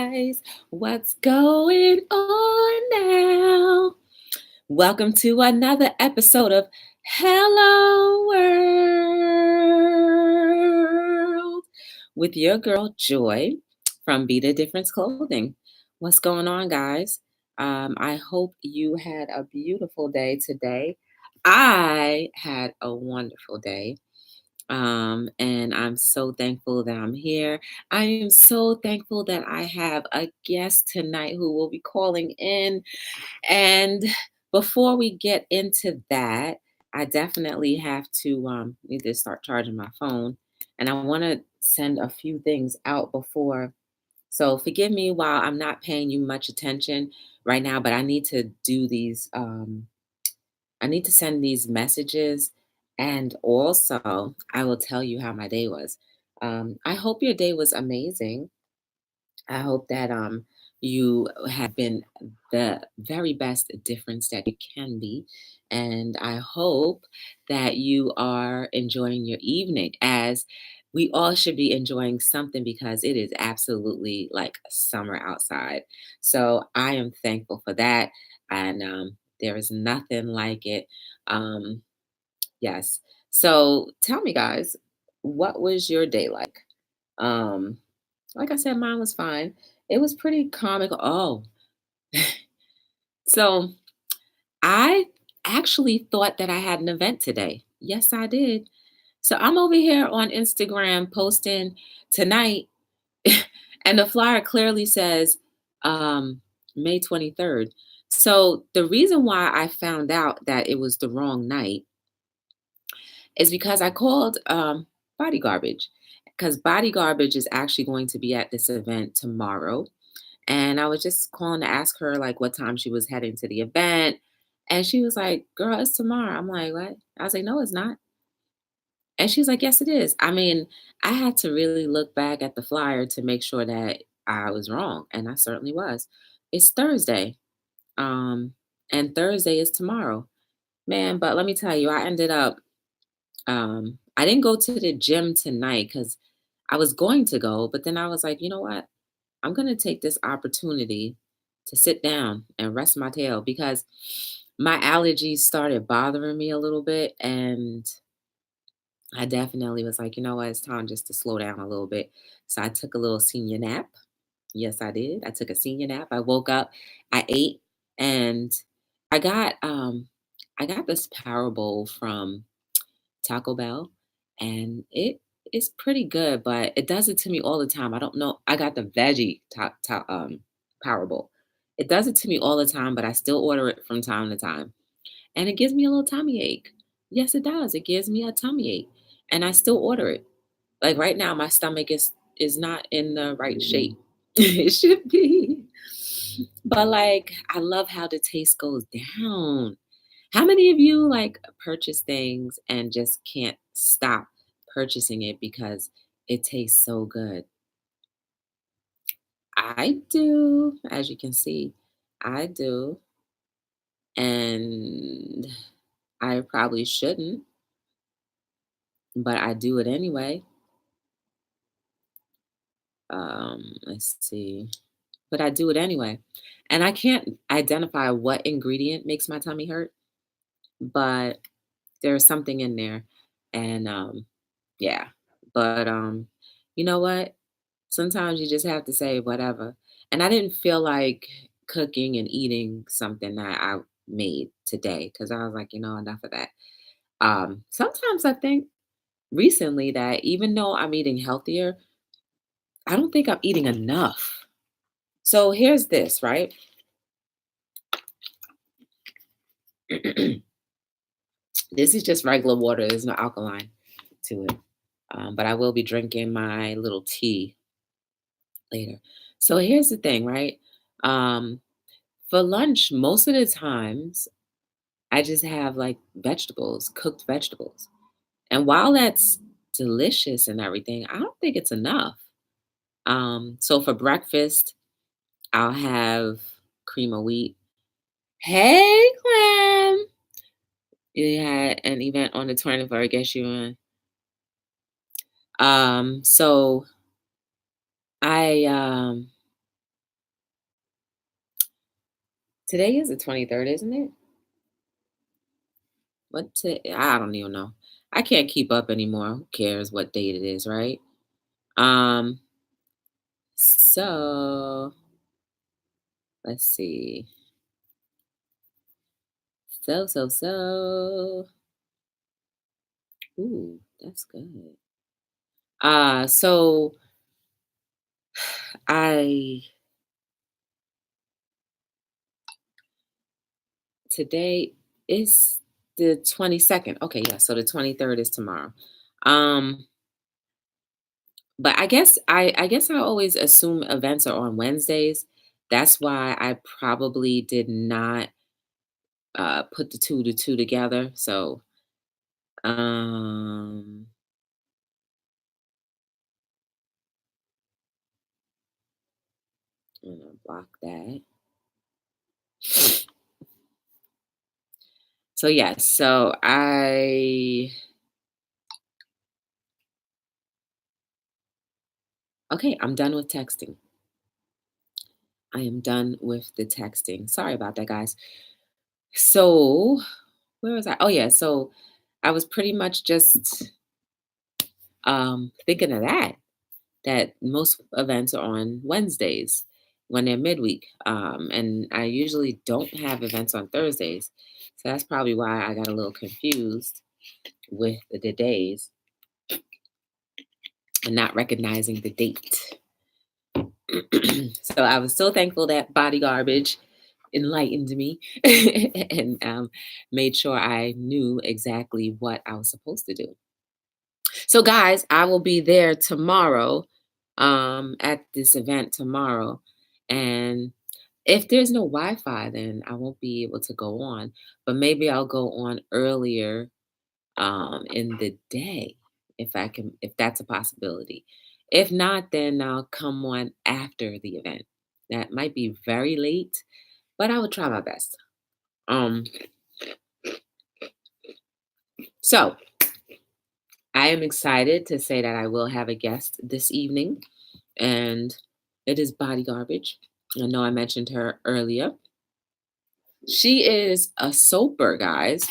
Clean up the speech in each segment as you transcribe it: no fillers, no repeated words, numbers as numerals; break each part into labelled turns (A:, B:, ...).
A: guys? What's going on now? Welcome to another episode of Hello World with your girl Joy from Be the Difference Clothing. What's going on, guys? I hope you had a beautiful day today. I had a wonderful day. And I'm so thankful that I'm here. I am so thankful that I have a guest tonight who will be calling in. And before we get into that, I definitely have to need to start charging my phone. And I want to send a few things out before. So forgive me while I'm not paying you much attention right now, but I need to do these. I need to send these messages, and also I will tell you how my day was. I hope your day was amazing. I hope that you have been the very best difference that you can be. And I hope that you are enjoying your evening as we all should be enjoying something because it is absolutely like summer outside. So I am thankful for that. And there is nothing like it. Um, yes. So tell me, guys, what was your day like? Um, like I said, mine was fine. It was pretty comical. Oh, so I actually thought that I had an event today. Yes, I did. So I'm over here on Instagram posting tonight, and the flyer clearly says May 23rd. So the reason why I found out that it was the wrong night is because I called BodyGarbage because BodyGarbage is actually going to be at this event tomorrow. And I was just calling to ask her like what time she was heading to the event. And she was like, "Girl, it's tomorrow." I'm like, "What?" I was like, "No, it's not." And she's like, "Yes, it is." I mean, I had to really look back at the flyer to make sure that I was wrong. And I certainly was. It's Thursday. Um, and Thursday is tomorrow. Man, but let me tell you, I ended up I didn't go to the gym tonight because I was going to go, but then I was like, you know what? I'm going to take this opportunity to sit down and rest my tail because my allergies started bothering me a little bit. And I definitely was like, you know what? It's time just to slow down a little bit. So I took a little senior nap. Yes, I did. I took a senior nap. I woke up, I ate, and I got I got this power bowl from Taco Bell, and it is pretty good, but it does it to me all the time. I don't know. I got the veggie Power Bowl. It does it to me all the time, but I still order it from time to time, and it gives me a little tummy ache. Yes, it does. It gives me a tummy ache, and I still order it. Like right now, my stomach is not in the right shape. It should be, but like I love how the taste goes down. How many of you like purchase things and just can't stop purchasing it because it tastes so good? I do, as you can see, I do. And I probably shouldn't, but I do it anyway. Let's see. But I do it anyway. And I can't identify what ingredient makes my tummy hurt, but there's something in there. And yeah. But you know what? Sometimes you just have to say whatever. And I didn't feel like cooking and eating something that I made today because I was like, enough of that. Sometimes I think recently that even though I'm eating healthier, I don't think I'm eating enough. So here's this, right? This is just regular water. There's no alkaline to it. But I will be drinking my little tea later. So here's the thing, right? Um, for lunch, most of the times, I just have like vegetables, cooked vegetables. And while that's delicious and everything, I don't think it's enough. So for breakfast, I'll have cream of wheat. Hey, Clem. You had an event on the 24th, I guess you in. So I Today is the 23rd, isn't it? I don't even know. I can't keep up anymore. Who cares what date it is, right? Um, so let's see. So. Ooh, that's good. So I today is the 22nd. Okay, yeah, so the 23rd is tomorrow. Um, but I guess I always assume events are on Wednesdays. That's why I probably did not put the two together. So um I'm gonna block that. So yes, so I okay, I'm done with texting. I am done with the texting. Sorry about that, guys. So where was I? Oh yeah, so I was pretty much just thinking of that most events are on Wednesdays when they're midweek. And I usually don't have events on Thursdays. So that's probably why I got a little confused with the days and not recognizing the date. So I was so thankful that Body Garbage enlightened me and made sure I knew exactly what I was supposed to do. So, guys, I will be there tomorrow at this event tomorrow. And if there's no Wi Fi, then I won't be able to go on. But maybe I'll go on earlier in the day if that's a possibility. If not, then I'll come on after the event. That might be very late, but I will try my best. Um, so I am excited to say that I will have a guest this evening, and it is Body Garbage. I know I mentioned her earlier. She is a soaper, guys.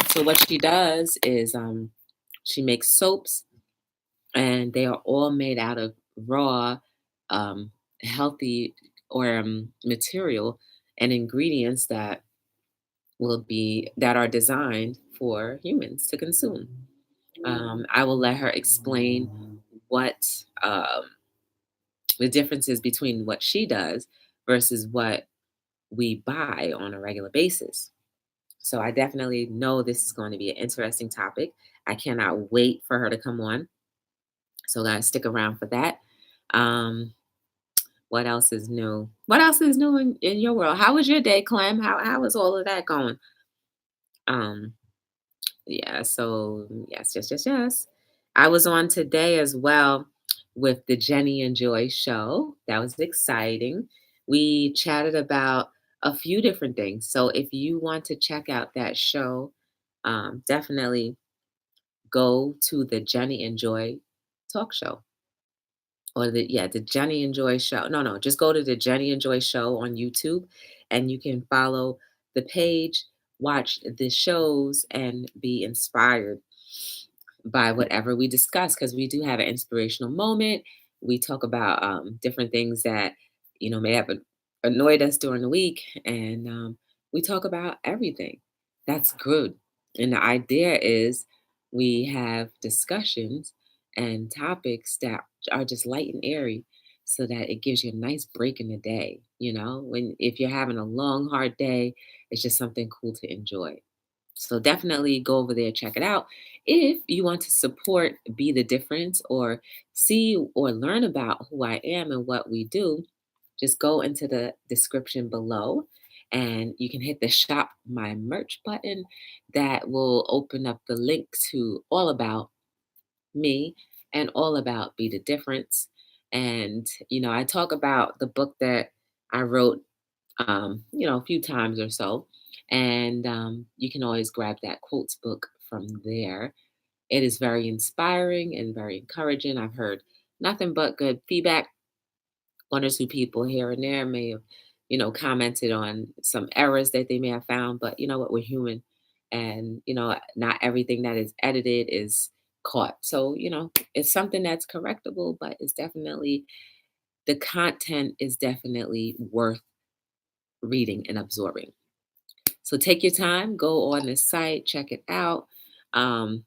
A: So what she does is she makes soaps, and they are all made out of raw, um, healthy or material and ingredients that are designed for humans to consume. I will let her explain what the differences between what she does versus what we buy on a regular basis. So I definitely know this is going to be an interesting topic. I cannot wait for her to come on. So guys, stick around for that. Um, what else is new? What else is new in your world? How was your day, Clem? How is all of that going? Um, Yeah, so yes. I was on today as well with the Jenny and Joy show. That was exciting. We chatted about a few different things. So if you want to check out that show, definitely go to the Jenny and Joy talk show. Or the Jenny and Joy show. No, just go to the Jenny and Joy show on YouTube and you can follow the page, watch the shows, and be inspired by whatever we discuss because we do have an inspirational moment. We talk about different things that may have annoyed us during the week, and we talk about everything. That's good. And the idea is we have discussions and topics that are just light and airy, so that it gives you a nice break in the day. When if you're having a long, hard day, it's just something cool to enjoy. So definitely go over there, check it out. If you want to support Be the Difference or see or learn about who I am and what we do, just go into the description below and you can hit the shop my merch button that will open up the link to all about me and all about Be the Difference. And, I talk about the book that I wrote a few times or so. And you can always grab that quotes book from there. It is very inspiring and very encouraging. I've heard nothing but good feedback. One or two people here and there may have commented on some errors that they may have found. But you know what? We're human. And, not everything that is edited is caught. So, it's something that's correctable, but the content is definitely worth reading and absorbing. So take your time, go on the site, check it out. Um,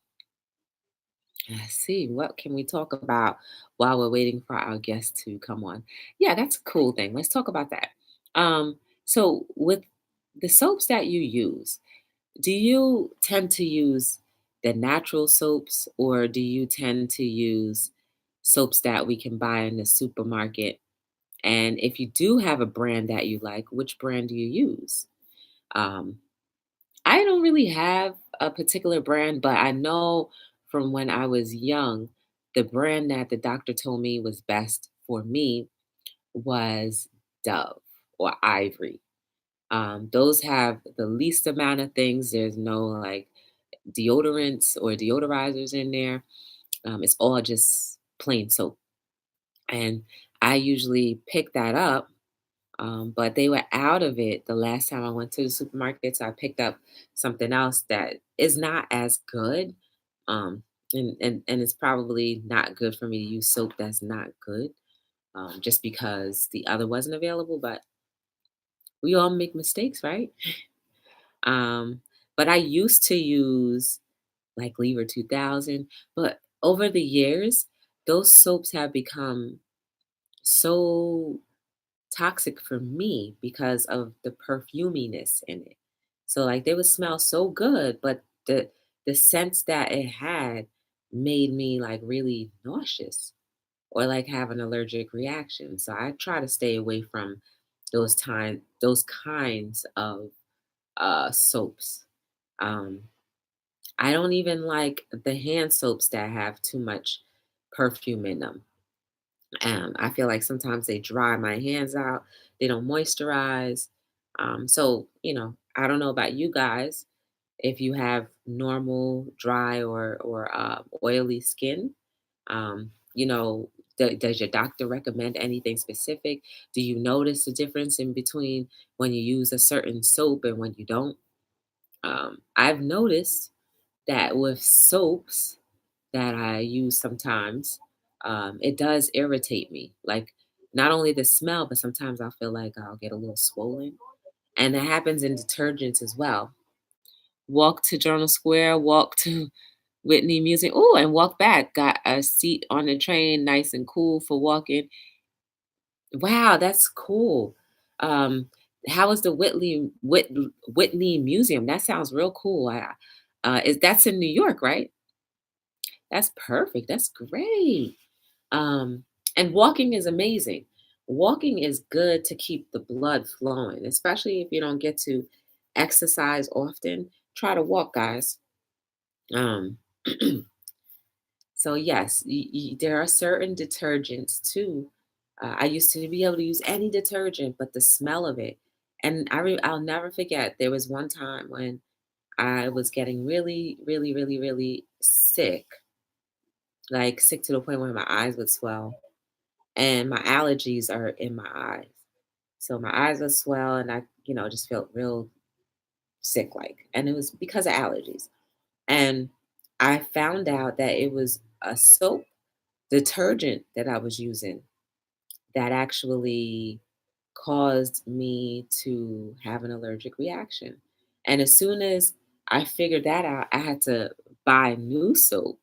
A: let's see, what can we talk about while we're waiting for our guest to come on? Yeah, that's a cool thing. Let's talk about that. So with the soaps that you use, do you tend to use the natural soaps or do you tend to use soaps that we can buy in the supermarket? And if you do have a brand that you like, which brand do you use? Um, I don't really have a particular brand, but I know from when I was young, the brand that the doctor told me was best for me was Dove or Ivory. Those have the least amount of things. There's no like deodorants or deodorizers in there. It's all just plain soap. And I usually pick that up, but they were out of it the last time I went to the supermarket. So I picked up something else that is not as good. Um, and it's probably not good for me to use soap that's not good, just because the other wasn't available. But we all make mistakes, right? Um, but I used to use like Lever 2000, but over the years, those soaps have become so toxic for me because of the perfuminess in it. So like they would smell so good, but the scents that it had made me like really nauseous or like have an allergic reaction. So I try to stay away from those kinds of soaps. Um I don't even like the hand soaps that have too much perfume in them. I feel like sometimes they dry my hands out. They don't moisturize. So, I don't know about you guys if you have normal, dry, or oily skin. Does your doctor recommend anything specific? Do you notice the difference in between when you use a certain soap and when you don't? I've noticed that with soaps that I use sometimes, it does irritate me. Like not only the smell, but sometimes I'll feel like I'll get a little swollen. And that happens in detergents as well. Walk to Journal Square, walk to Whitney Museum. Oh, and walk back. Got a seat on the train, nice and cool for walking. Wow, that's cool. Um, how is the Whitney Museum? That sounds real cool. Is that's in New York, right? That's perfect. That's great. Um, and walking is amazing. Walking is good to keep the blood flowing, especially if you don't get to exercise often. Try to walk, guys. Um, so yes, there are certain detergents too. I used to be able to use any detergent, but the smell of it, and I'll never forget. There was one time when I was getting really, really, really, really sick, like sick to the point where my eyes would swell, and my allergies are in my eyes. So my eyes would swell, and I, just felt real sick, like, and it was because of allergies. And I found out that it was a soap detergent that I was using that actually caused me to have an allergic reaction. And as soon as I figured that out, I had to buy new soap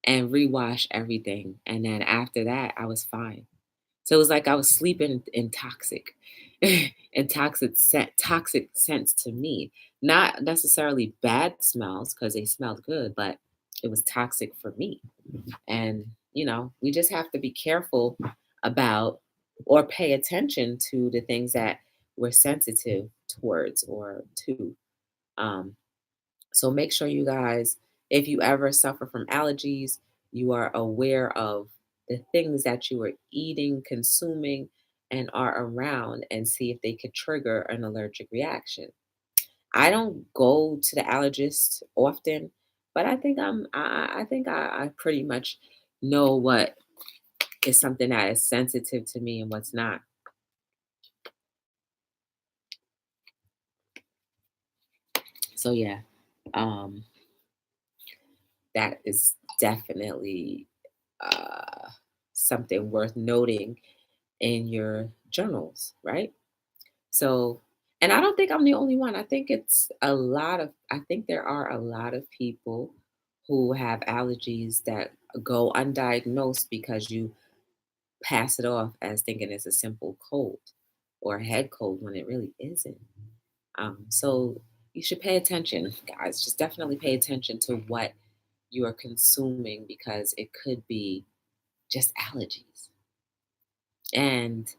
A: and rewash everything. And then after that, I was fine. So it was like I was sleeping in toxic, and toxic scents to me. Not necessarily bad smells because they smelled good, but it was toxic for me. And we just have to be careful about or pay attention to the things that we're sensitive towards or to. Um, so make sure you guys, if you ever suffer from allergies, you are aware of the things that you are eating, consuming, and are around, and see if they could trigger an allergic reaction. I don't go to the allergist often, but I think I pretty much know what is something that is sensitive to me and what's not. So yeah, um, that is definitely uh, something worth noting in your journals, right? So, and I don't think I'm the only one. I think there are a lot of people who have allergies that go undiagnosed because you pass it off as thinking it's a simple cold or a head cold when it really isn't. So you should pay attention, guys. Just definitely pay attention to what you are consuming because it could be just allergies. And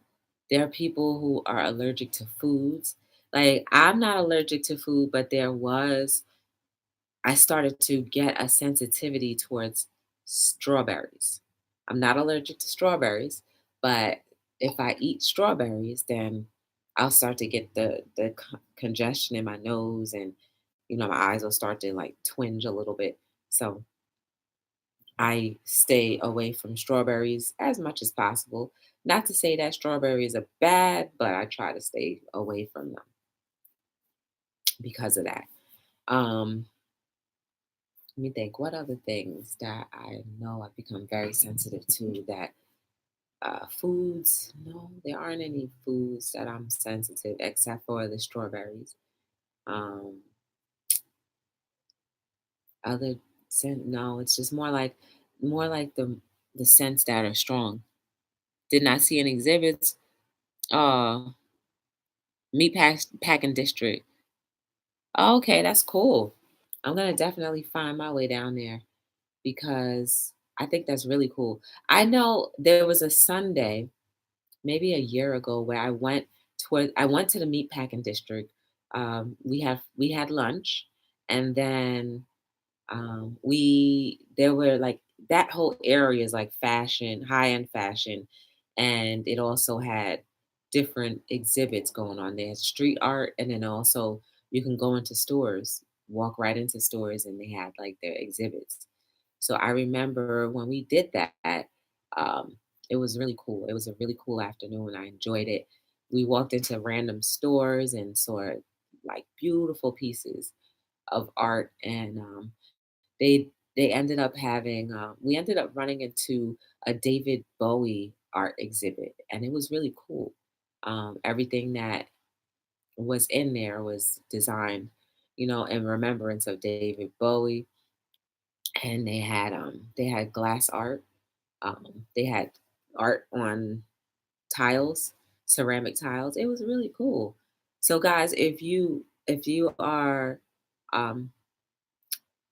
A: there are people who are allergic to foods. Like, I'm not allergic to food, but I started to get a sensitivity towards strawberries. I'm not allergic to strawberries, but if I eat strawberries, then I'll start to get the congestion in my nose, and my eyes will start to like twinge a little bit. So I stay away from strawberries as much as possible. Not to say that strawberries are bad, but I try to stay away from them because of that. Um, Let me think. What other things that I know I've become very sensitive to that foods? No, there aren't any foods that I'm sensitive except for the strawberries. Um, other scent, no, it's just more like the scents that are strong. Did not see any exhibits. Uh, packing district. Oh, okay, that's cool. I'm gonna definitely find my way down there because I think that's really cool. I know there was a Sunday, maybe a year ago, where I went to the meatpacking district. We had lunch, and then we there were like that whole area is like fashion, high end fashion, and it also had different exhibits going on. They had street art, and then also you can go into stores, walk right into stores, and they had like their exhibits. So I remember when we did that, um, it was really cool. It was a really cool afternoon. I enjoyed it. We walked into random stores and saw like beautiful pieces of art, and they ended up having we ended up running into a David Bowie art exhibit, and it was really cool. Everything that was in there was designed, in remembrance of David Bowie, and they had glass art. They had art on tiles, ceramic tiles. It was really cool. So guys, if you are um,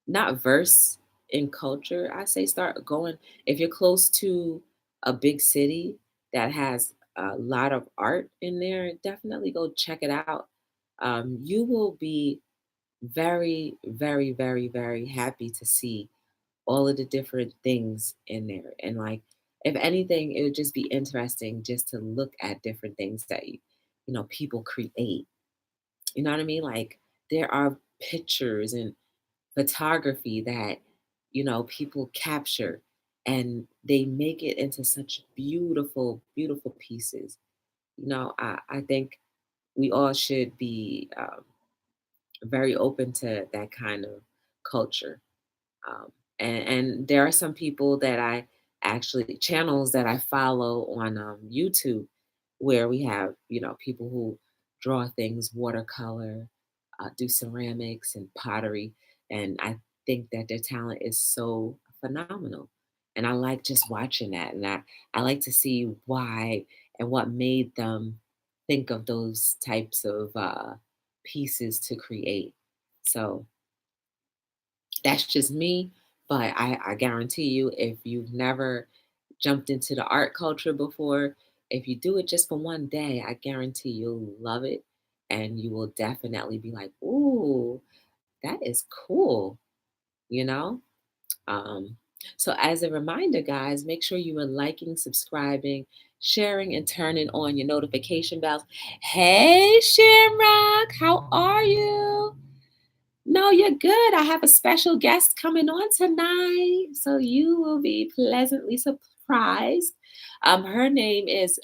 A: not verse in culture, I say start going. If you're close to a big city that has a lot of art in there, definitely go check it out. You will be very, very, very, very happy to see all of the different things in there. And like, if anything, it would just be interesting just to look at different things that people create. You know what I mean? Like, there are pictures and photography that people capture, and they make it into such beautiful, beautiful pieces. I think we all should be very open to that kind of culture. And there are some people that I actually channels that I follow on YouTube, where we have people who draw things watercolor, do ceramics and pottery, and I think that their talent is so phenomenal, and I like just watching that, and I like to see why and what made them think of those types of pieces to create. So that's just me, but I guarantee you, if you've never jumped into the art culture before, if you do it just for one day, I guarantee you'll love it. And you will definitely be like, ooh, that is cool, you know? Um, so, as a reminder, guys, make sure you are liking, subscribing, sharing, and turning on your notification bells. Hey, Shamrock, how are you? No, you're good. I have a special guest coming on tonight, so you will be pleasantly surprised. Her name is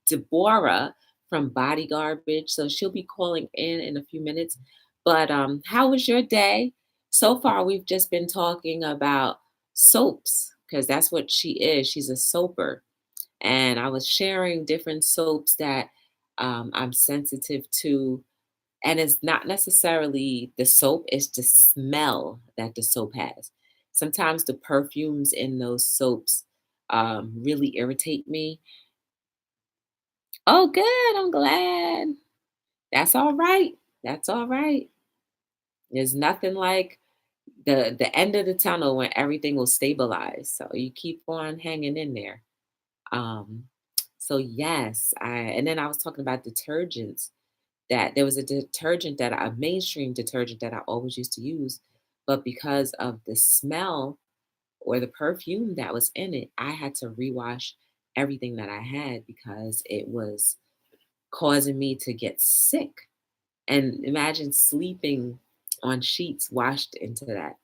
A: Deborah from BodyGarbage, so she'll be calling in a few minutes. But how was your day? So far, we've just been talking about soaps because that's what she is. She's a soaper. And I was sharing different soaps that I'm sensitive to. And it's not necessarily the soap, it's the smell that the soap has. Sometimes the perfumes in those soaps really irritate me. Oh, good. I'm glad. That's all right. That's all right. There's nothing like the end of the tunnel when everything will stabilize. So you keep on hanging in there. Um, so yes, and then I was talking about detergents that there was a detergent that a mainstream detergent that I always used to use, but because of the smell or the perfume that was in it, I had to rewash everything that I had because it was causing me to get sick. And imagine sleeping on sheets washed in that.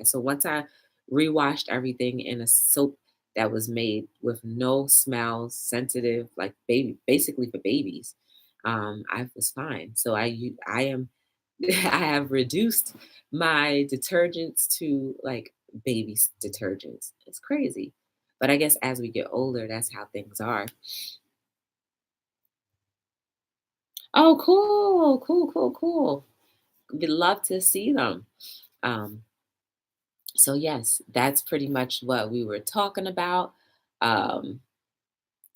A: So once I rewashed everything in a soap that was made with no smell, sensitive, like baby, basically for babies, I was fine. So I am, I have reduced my detergents to like detergents. It's crazy, but I guess as we get older, that's how things are. Oh, cool, cool, cool, cool. We'd love to see them. Um, so yes, that's pretty much what we were talking about. Um,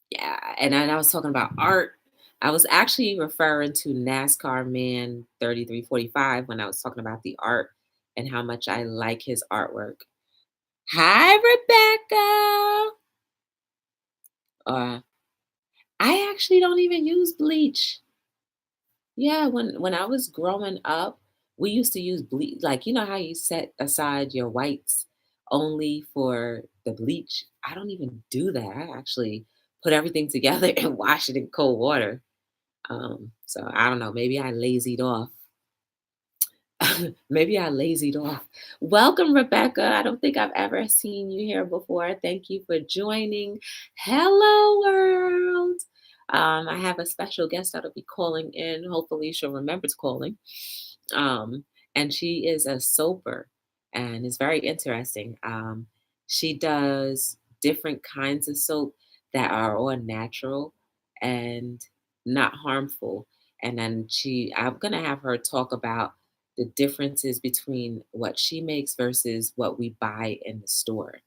A: yeah, and then I was talking about art. I was actually referring to NASCAR Man 3345 when I was talking about the art and how much I like his artwork. Hi, Rebecca. Uh, I actually don't even use bleach. Yeah, when I was growing up, we used to use bleach. Like, you know how you set aside your whites only for the bleach? I don't even do that. I actually put everything together and wash it in cold water. So I don't know, maybe I lazied off. Maybe I lazied off. Welcome, Rebecca. I don't think I've ever seen you here before. Thank you for joining. Hello, world. I have a special guest that'll be calling in. Hopefully, she'll remember to call in. Um, and she is a soaper, and it's very interesting. She does different kinds of soap that are all natural and not harmful. And then I'm gonna have her talk about the differences between what she makes versus what we buy in the store.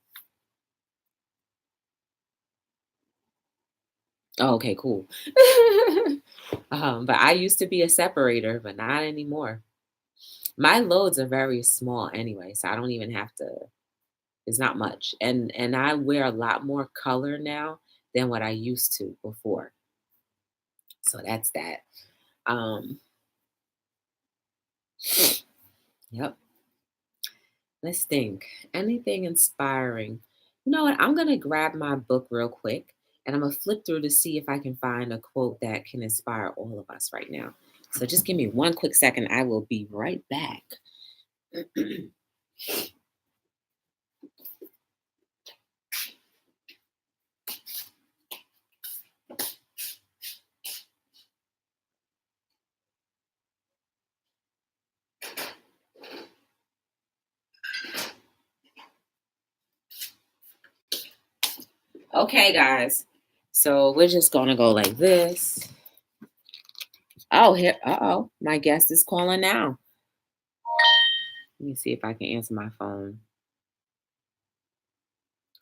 A: Oh, okay, cool. But I used to be a separator, but not anymore. My loads are very small anyway, so I don't even have to. It's not much, and I wear a lot more color now than what I used to before. So that's that. Um, yep. Let's think. Anything inspiring? You know what? I'm gonna grab my book real quick and I'm gonna flip through to see if I can find a quote that can inspire all of us right now. So just give me one quick second. I will be right back. Okay, guys. So we're just gonna go like this. Oh, here. Uh-oh. My guest is calling now. Let me see if I can answer my phone.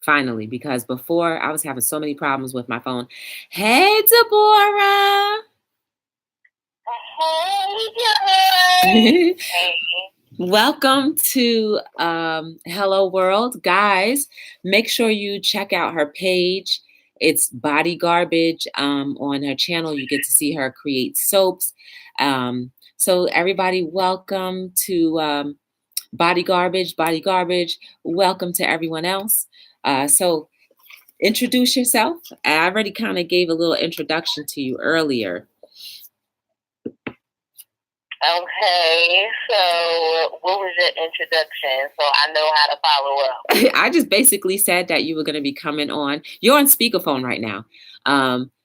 A: Finally, because before I was having so many problems with my phone. Hey, Deborah. Hey, welcome to Hello World. Guys, make sure you check out her page. It's BodyGarbage. On her channel, you get to see her create soaps. So everybody, welcome to BodyGarbage. BodyGarbage. Welcome to everyone else. So introduce yourself. I already kind of gave a little introduction to you earlier.
B: Okay, so what was your introduction so I know how to follow up?
A: I just basically said that you were going to be coming on. You're on speakerphone right now.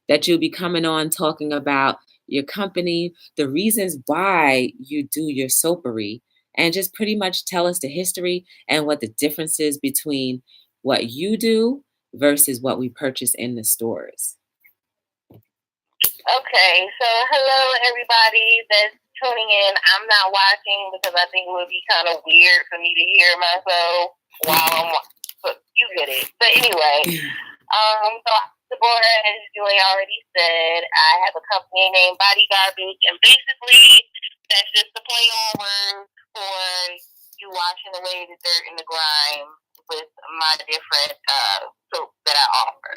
A: That you'll be coming on talking about your company, the reasons why you do your soapery, and just pretty much tell us the history and what the difference is between what you do versus what we purchase in the stores.
B: Okay, so hello everybody that's tuning in. I'm not watching because I think it would be kind of weird for me to hear myself while I'm watching. But you get it. But anyway, so Deborah, as Joy already said, I have a company named BodyGarbage, and basically that's just a play on words for you washing away the dirt and the grime with my different soaps that I offer.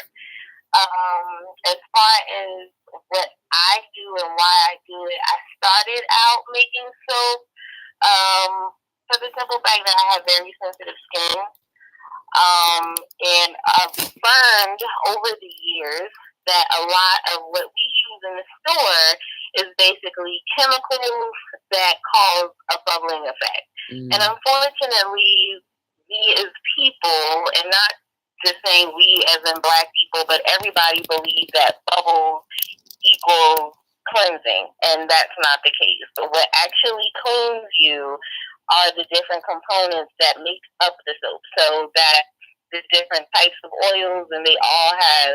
B: As far as what I do and why I do it, I started out making soap for the simple fact that I have very sensitive skin. And I've learned over the years that a lot of what we use in the store is basically chemicals that cause a bubbling effect. And unfortunately, we as people, and not just saying we as in Black people, but everybody believes that bubbles equals cleansing, and that's not the case. So what actually cleans you are the different components that make up the soap. So that the different types of oils, and they all have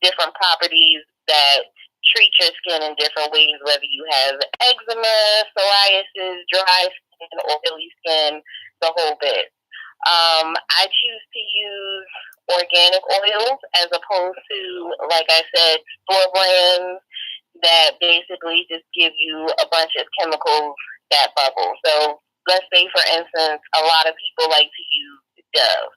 B: different properties that treat your skin in different ways, whether you have eczema, psoriasis, dry skin, oily skin, the whole bit. I choose to use organic oils as opposed to, like I said, store brands that basically just give you a bunch of chemicals that bubble. So let's say, for instance, a lot of people like to use Dove.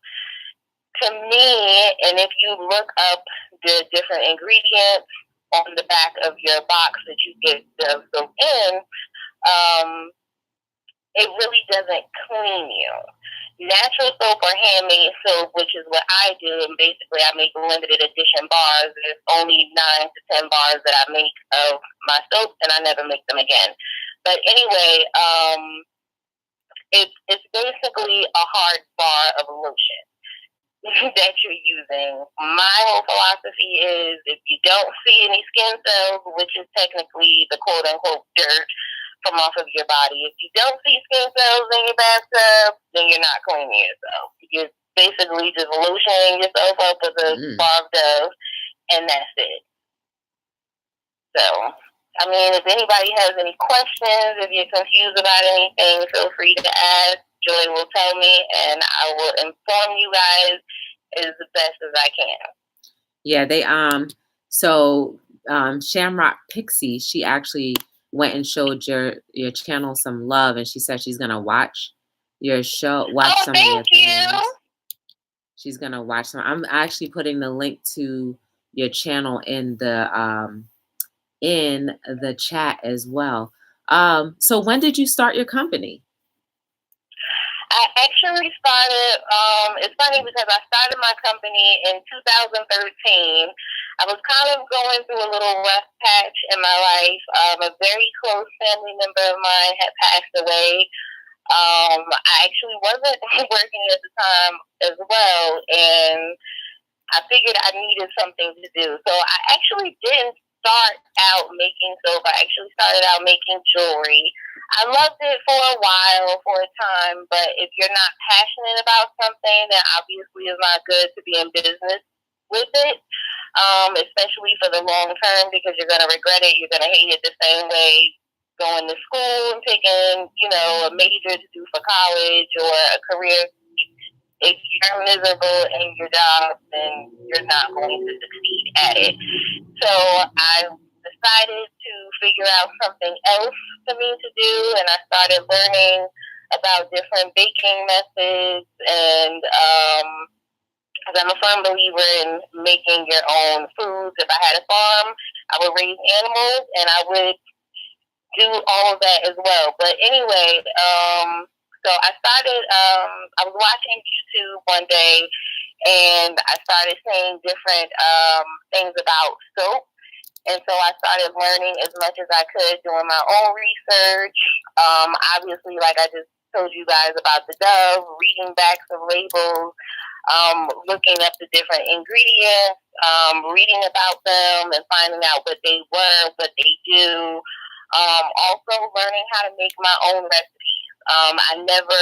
B: To me, and if you look up the different ingredients on the back of your box that you get Dove soap in, it really doesn't clean you. Natural soap or handmade soap, which is what I do, and basically I make limited edition bars. There's only 9 to 10 bars that I make of my soap, and I never make them again. But anyway, it's basically a hard bar of lotion that you're using. My whole philosophy is if you don't see any skin cells, which is technically the quote-unquote dirt from off of your body, if you don't see skin cells in your bathtub, then you're not cleaning yourself. You're basically just lotioning yourself up with a bar of Dove, and that's it. So, I mean, if anybody has any questions, if you're confused about anything, feel free to ask. Joy will tell me, and I will inform you guys as best as I can.
A: Yeah, they so Shamrock Pixie, she actually went and showed your channel some love, and she said she's gonna watch your show, watch some of your things. She's gonna watch some. I'm actually putting the link to your channel in the chat as well. So when did you start your company?
B: I actually started, it's funny because I started my company in 2013. I was kind of going through a little rough patch in my life. A very close family member of mine had passed away. I actually wasn't working at the time as well, and I figured I needed something to do. So I actually didn't start out making soap. I actually started out making jewelry. I loved it for a while, for a time, but if you're not passionate about something, then obviously it's not good to be in business with it, especially for the long term, because you're going to regret it. You're going to hate it the same way going to school and taking, a major to do for college or a career. If you're miserable in your job, then you're not going to succeed at it. So I decided to figure out something else for me to do, and I started learning about different baking methods, and because I'm a firm believer in making your own foods. If I had a farm, I would raise animals, and I would do all of that as well. But anyway, so I started, I was watching YouTube one day, and I started seeing different things about soap. And so I started learning as much as I could, doing my own research. Obviously, like I just told you guys about the Dove, reading back some labels. looking up the different ingredients, reading about them and finding out what they were, what they do. Also learning how to make my own recipes. I never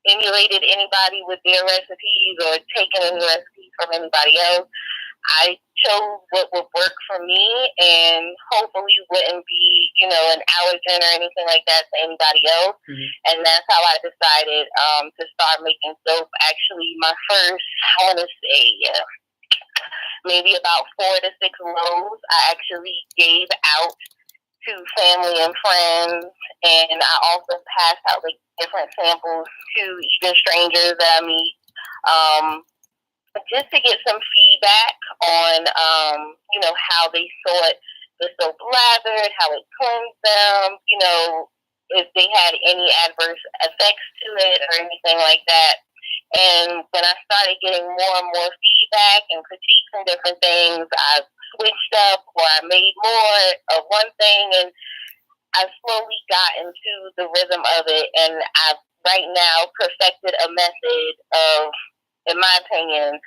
B: emulated anybody with their recipes or taken any recipes from anybody else. I chose what would work for me and hopefully wouldn't be, an allergen or anything like that to anybody else. Mm-hmm. And that's how I decided to start making soap. Actually, my first, I want to say, maybe about 4 to 6 loaves, I actually gave out to family and friends, and I also passed out like different samples to even strangers that I meet, just to get some feedback on, how they thought the soap lathered, how it cleansed them, if they had any adverse effects to it or anything like that. And when I started getting more and more feedback and critiques and different things, I switched up or I made more of one thing, and I slowly got into the rhythm of it. And I've right now perfected a method of, in my opinion,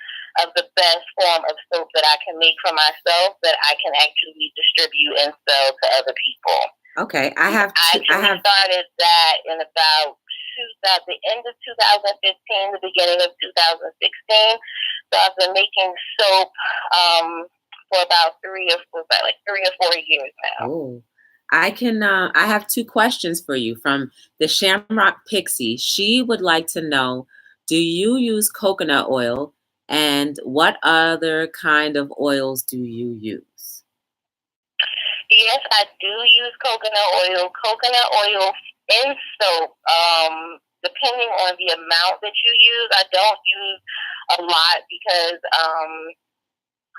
B: of the best form of soap that I can make for myself that I can actually distribute and sell to other people.
A: Okay, I
B: started that in about the end of 2015, the beginning of 2016. So I've been making soap for about 3 or 4 years now.
A: Oh, I have 2 questions for you from the Shamrock Pixie. She would like to know, do you use coconut oil, and what other kind of oils do you use?
B: Yes, I do use coconut oil. Coconut oil in soap, depending on the amount that you use. I don't use a lot because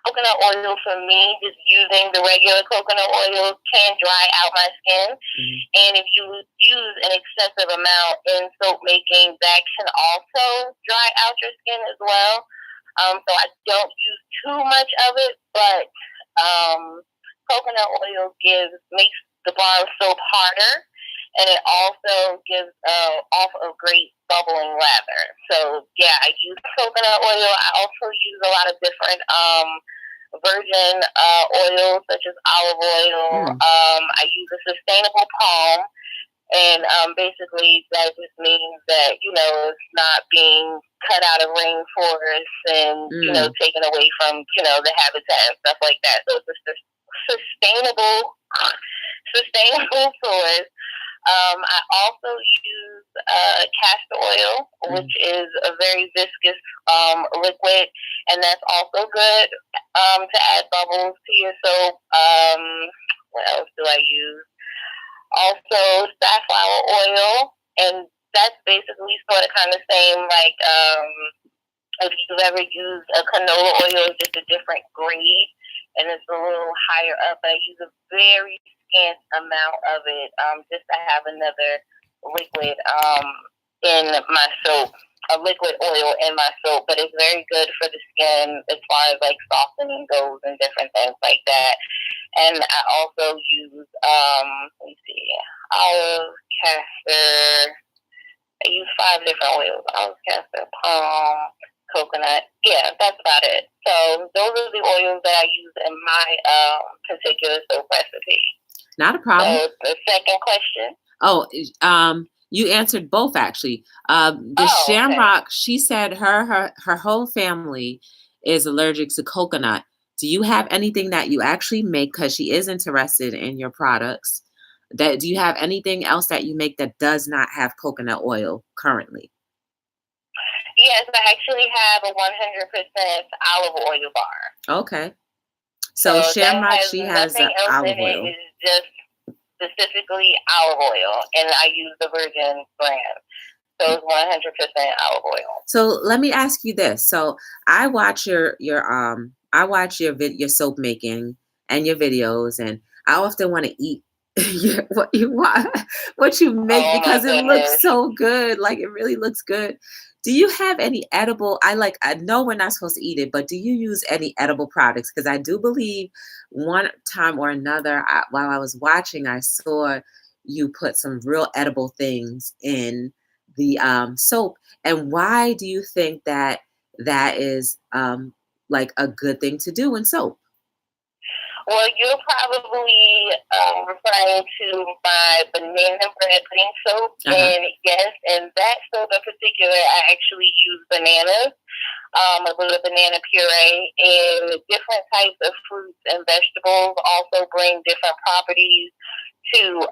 B: coconut oil for me, just using the regular coconut oil can dry out my skin. Mm-hmm. And if you use an excessive amount in soap making, that can also dry out your skin as well. So I don't use too much of it, but coconut oil makes the bar of soap harder, and it also gives off a great bubbling lather. So yeah, I use coconut oil. I also use a lot of different virgin oils such as olive oil. I use a sustainable palm, and basically that just means that it's not being cut out of rainforests and taken away from the habitat and stuff like that. So it's a sustainable source. I also use castor oil, which is a very viscous liquid, and that's also good to add bubbles to your soap. What else do I use? Also safflower oil, and that's basically sort of kind of same like if you've ever used a canola oil, just a different grade, and it's a little higher up. I use a very scant amount of it just to have another liquid in my soap, a liquid oil in my soap, but it's very good for the skin as far as like softening goes and different things like that. And I also use olive, castor. I use 5 different oils: olive, castor, palm, coconut. Yeah, that's about it. So those are the oils that I use in my particular soap recipe.
A: Not a problem.
B: So the second question.
A: Oh, you answered both actually. Shamrock, okay. She said her whole family is allergic to coconut. Do you have anything that you actually make? Because she is interested in your products. Do you have anything else that you make that does not have coconut oil currently?
B: Yes, I actually have a 100% olive oil bar.
A: Okay. So Shamrock, she has olive oil.
B: It is just specifically olive oil, and I use the Virgin brand. So it's 100% olive oil.
A: So let me ask you this. So I watch your soap making and your videos, and I often want to eat what you make because it looks so good. Like, it really looks good. Do you have any edible? I know we're not supposed to eat it, but do you use any edible products? Because I do believe one time or another, while I was watching, I saw you put some real edible things in the soap. And why do you think that that is like a good thing to do in soap?
B: Well, you're probably referring to my banana bread pudding soap.
A: Uh-huh.
B: And yes, and that soap in particular, I actually use bananas, a little banana puree, and different types of fruits and vegetables also bring different properties to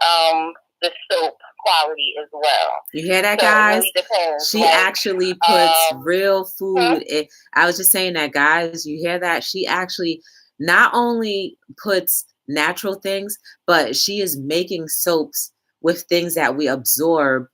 B: the soap quality as well.
A: You hear that,
B: So it
A: guys?
B: really depends.
A: She
B: Like,
A: actually puts real
B: hmm?
A: food. I was just saying that, guys. You hear that? She actually not only puts natural things, but she is making soaps with things that we absorb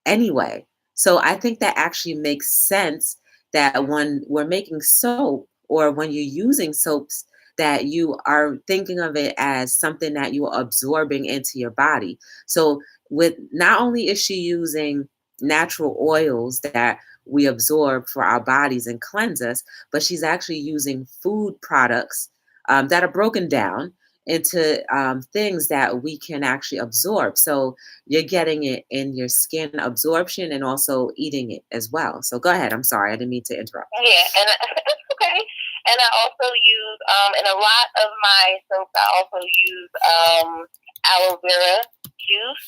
A: anyway. So I think that actually makes sense that when we're making soap or when you're using soaps, that you are thinking of it as something that you are absorbing into your body. So with not only is she using natural oils that we absorb for our bodies and cleanse us, but she's actually using food products that are broken down into things that we can actually absorb. So you're getting it in your skin absorption and also eating it as well. So go ahead. I'm sorry. I didn't mean to interrupt.
B: Yeah, and it's okay. And I also use, in a lot of my soaps, I also use aloe vera juice.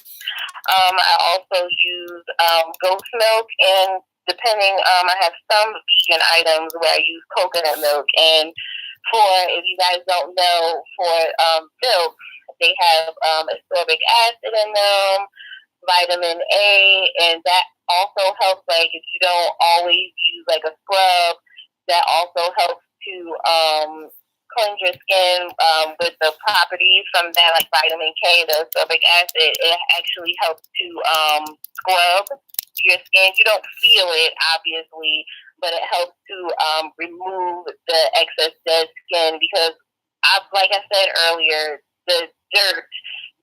B: I also use goat's milk, and depending, I have some vegan items where I use coconut milk. And for, if you guys don't know, for milk, they have ascorbic acid in them, vitamin A, and that also helps, like, if you don't always use like a scrub, that also helps to cleanse your skin with the properties from that, like vitamin K, the ascorbic acid. It actually helps to scrub your skin. You don't feel it, obviously, but it helps to remove the excess dead skin because, like I said earlier, the dirt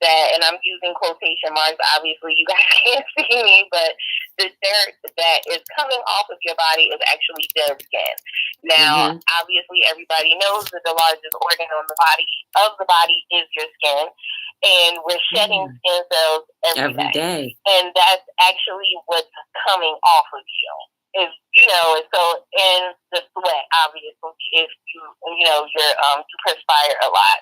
B: that, and I'm using quotation marks, obviously you guys can't see me, but the dirt that is coming off of your body is actually dead skin. Now, obviously everybody knows that the largest organ on the body is your skin, and we're shedding skin cells every day. And that's actually what's coming off of you. Is, so in the sweat, obviously, if you're you perspire a lot.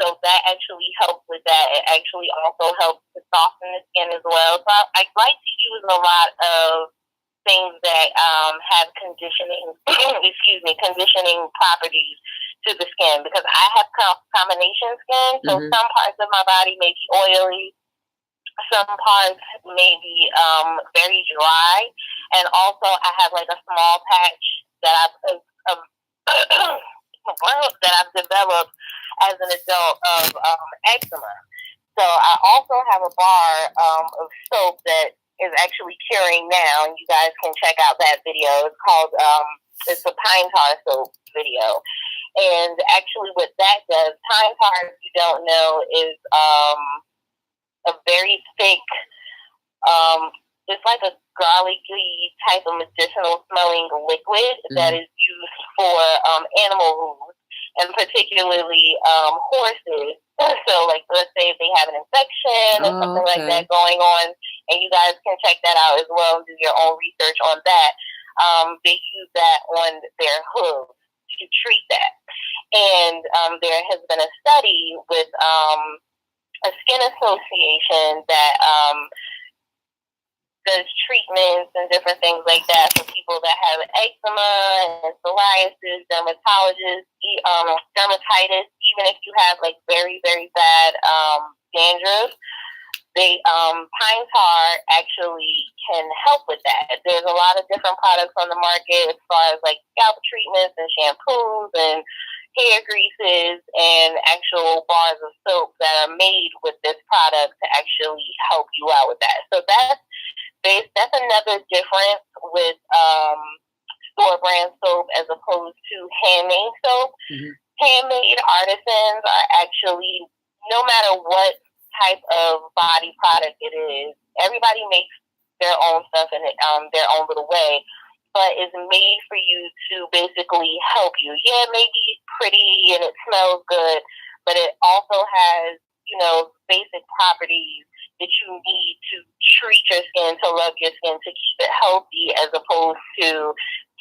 B: So that actually helps with that. It actually also helps to soften the skin as well. So I like to use a lot of things that have conditioning properties to the skin, because I have combination skin. So some parts of my body may be oily, some parts may be very dry, and also I have like a small patch that I've developed as an adult of eczema. So I also have a bar of soap that is actually curing now, and you guys can check out that video. It's called it's a pine tar soap video. And actually what that does, pine tar, if you don't know, is a very thick, it's like a garlicky type of medicinal smelling liquid that is used for animal food, and particularly horses. So, like, let's say if they have an infection or something like that going on, and you guys can check that out as well and do your own research on that. They use that on their hooves to treat that. And there has been a study with a skin association that does treatments and different things like that for people that have eczema and psoriasis, dermatitis, even if you have like very, very bad dandruff. Pine tar actually can help with that. There's a lot of different products on the market as far as like scalp treatments and shampoos and hair greases and actual bars of soap that are made with this product to actually help you out with that. So that's another difference with store brand soap as opposed to handmade soap. Handmade artisans are actually, no matter what type of body product it is, everybody makes their own stuff in their own little way, but it's made for you to basically help you. Yeah, it may be pretty and it smells good, but it also has, basic properties that you need to treat your skin, to love your skin, to keep it healthy, as opposed to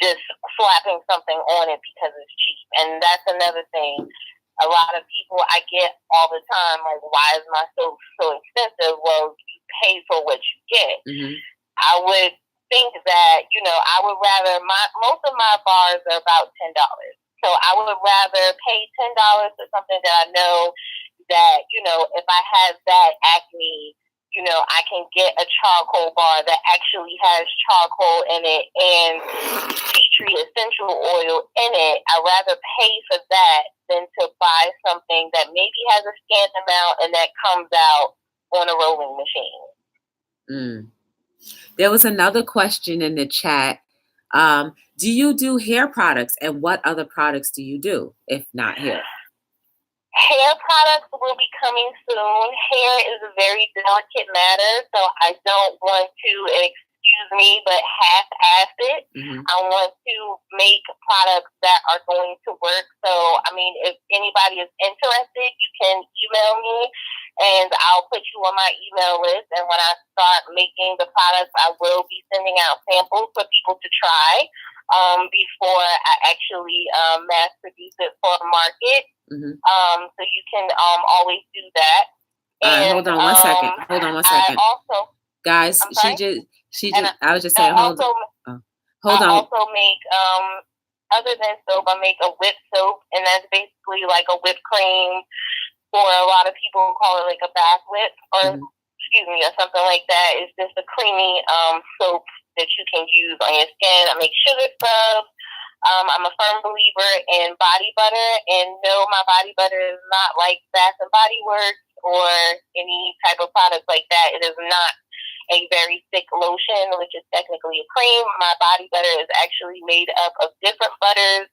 B: just slapping something on it because it's cheap. And that's another thing. A lot of people I get all the time, like, why is my soap so expensive? Well, you pay for what you get.
A: Mm-hmm.
B: I would think that, I would rather, most of my bars are about $10. So I would rather pay $10 for something that I know that, if I have that acne, I can get a charcoal bar that actually has charcoal in it and tea tree essential oil in it. I'd rather pay for that than to buy something that maybe has a scant amount and that comes out on a rolling machine.
A: There was another question in the chat. Do you do hair products, and what other products do you do, if not hair?
B: Hair products will be coming soon. Hair is a very delicate matter, so I don't want to, excuse me, but half-ass it.
A: Mm-hmm.
B: I want to make products that are going to work. So, if anybody is interested, you can email me, and I'll put you on my email list. And when I start making the products, I will be sending out samples for people to try before I actually mass produce it for the market.
A: Mm-hmm.
B: So you can always do that.
A: And, hold on one second. Guys, I was just saying, hold on.
B: I also make, other than soap, I make a whipped soap, and that's basically like a whipped cream, or a lot of people call it like a bath whip, or or something like that. It's just a creamy soap that you can use on your skin. I make sugar scrubs. I'm a firm believer in body butter, and no, my body butter is not like Bath and Body Works or any type of product like that. It is not a very thick lotion, which is technically a cream. My body butter is actually made up of different butters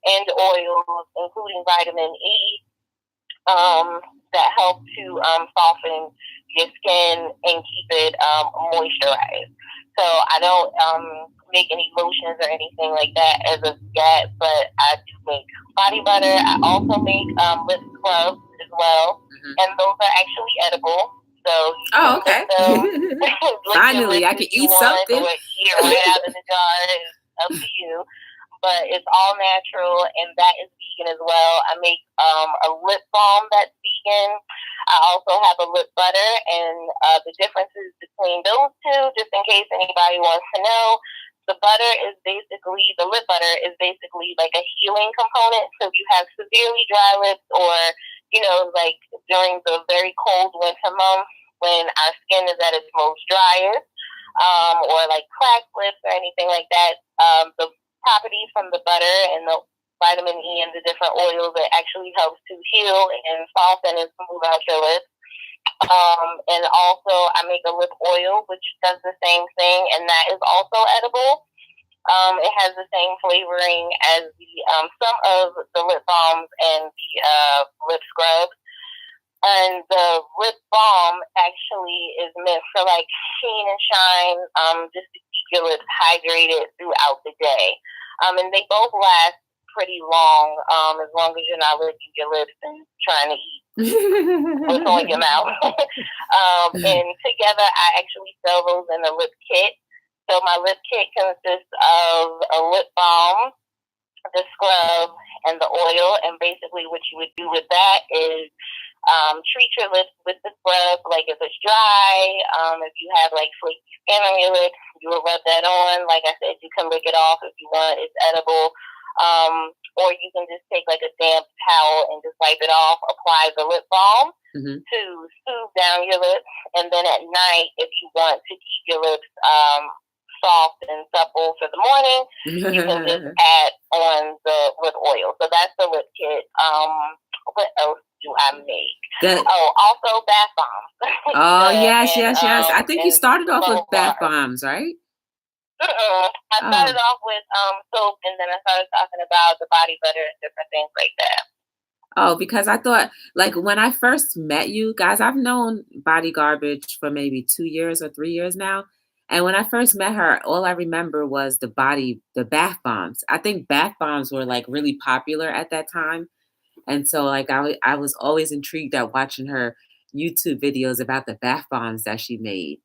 B: and oils, including vitamin E, that help to soften your skin and keep it moisturized. So I don't make any lotions or anything like that as of yet, but I do make body butter. I also make lip scrubs as well, and those are actually edible. So
A: okay. Finally, I can eat something.
B: Or eat it right out of the jar. It's up to you. But it's all natural, and that is vegan as well. I make a lip balm that's vegan. I also have a lip butter, and the differences between those two, just in case anybody wants to know, the lip butter is basically like a healing component. So if you have severely dry lips, or, like during the very cold winter months when our skin is at its most driest, or like cracked lips or anything like that, the properties from the butter and the vitamin E and the different oils, it actually helps to heal and soften and smooth out your lips. And also I make a lip oil, which does the same thing, and that is also edible. It has the same flavoring as some of the lip balms and the lip scrubs. And the lip balm actually is meant for like sheen and shine, just to keep your lips hydrated throughout the day. And they both last pretty long, as long as you're not licking your lips and trying to eat what's on your mouth. And together, I actually sell those in a lip kit. So my lip kit consists of a lip balm, the scrub, and the oil. And basically what you would do with that is treat your lips with the scrub, like if it's dry, if you have like flaky skin on your lips, you will rub that on. Like I said, you can lick it off if you want. It's edible. Or you can just take like a damp towel and just wipe it off, apply the lip balm to soothe down your lips. And then at night, if you want to keep your lips soft and supple for the morning, you can just add on the lip oil. So that's the lip kit. What else do I make? Also bath bombs.
A: Yes. I think you started off with bath bombs, right?
B: I started off with soap, and then I started talking about the body butter and different things like that.
A: Oh, because I thought, like, when I first met you guys, I've known BodyGarbage for maybe 2 years or 3 years now. And when I first met her, all I remember was the bath bombs. I think bath bombs were like really popular at that time. And so like I was always intrigued at watching her YouTube videos about the bath bombs that she made.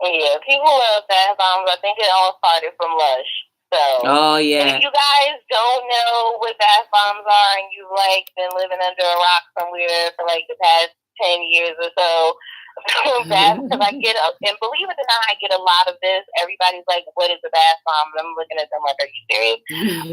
B: Yeah, people love bath bombs. I think it all started from Lush. So,
A: oh
B: and
A: yeah.
B: if you guys don't know what bath bombs are and you've like been living under a rock somewhere for like the past 10 years or so, because I get, and believe it or not, I get a lot of this. Everybody's like, what is a bath bomb? And I'm looking at them like, are you serious?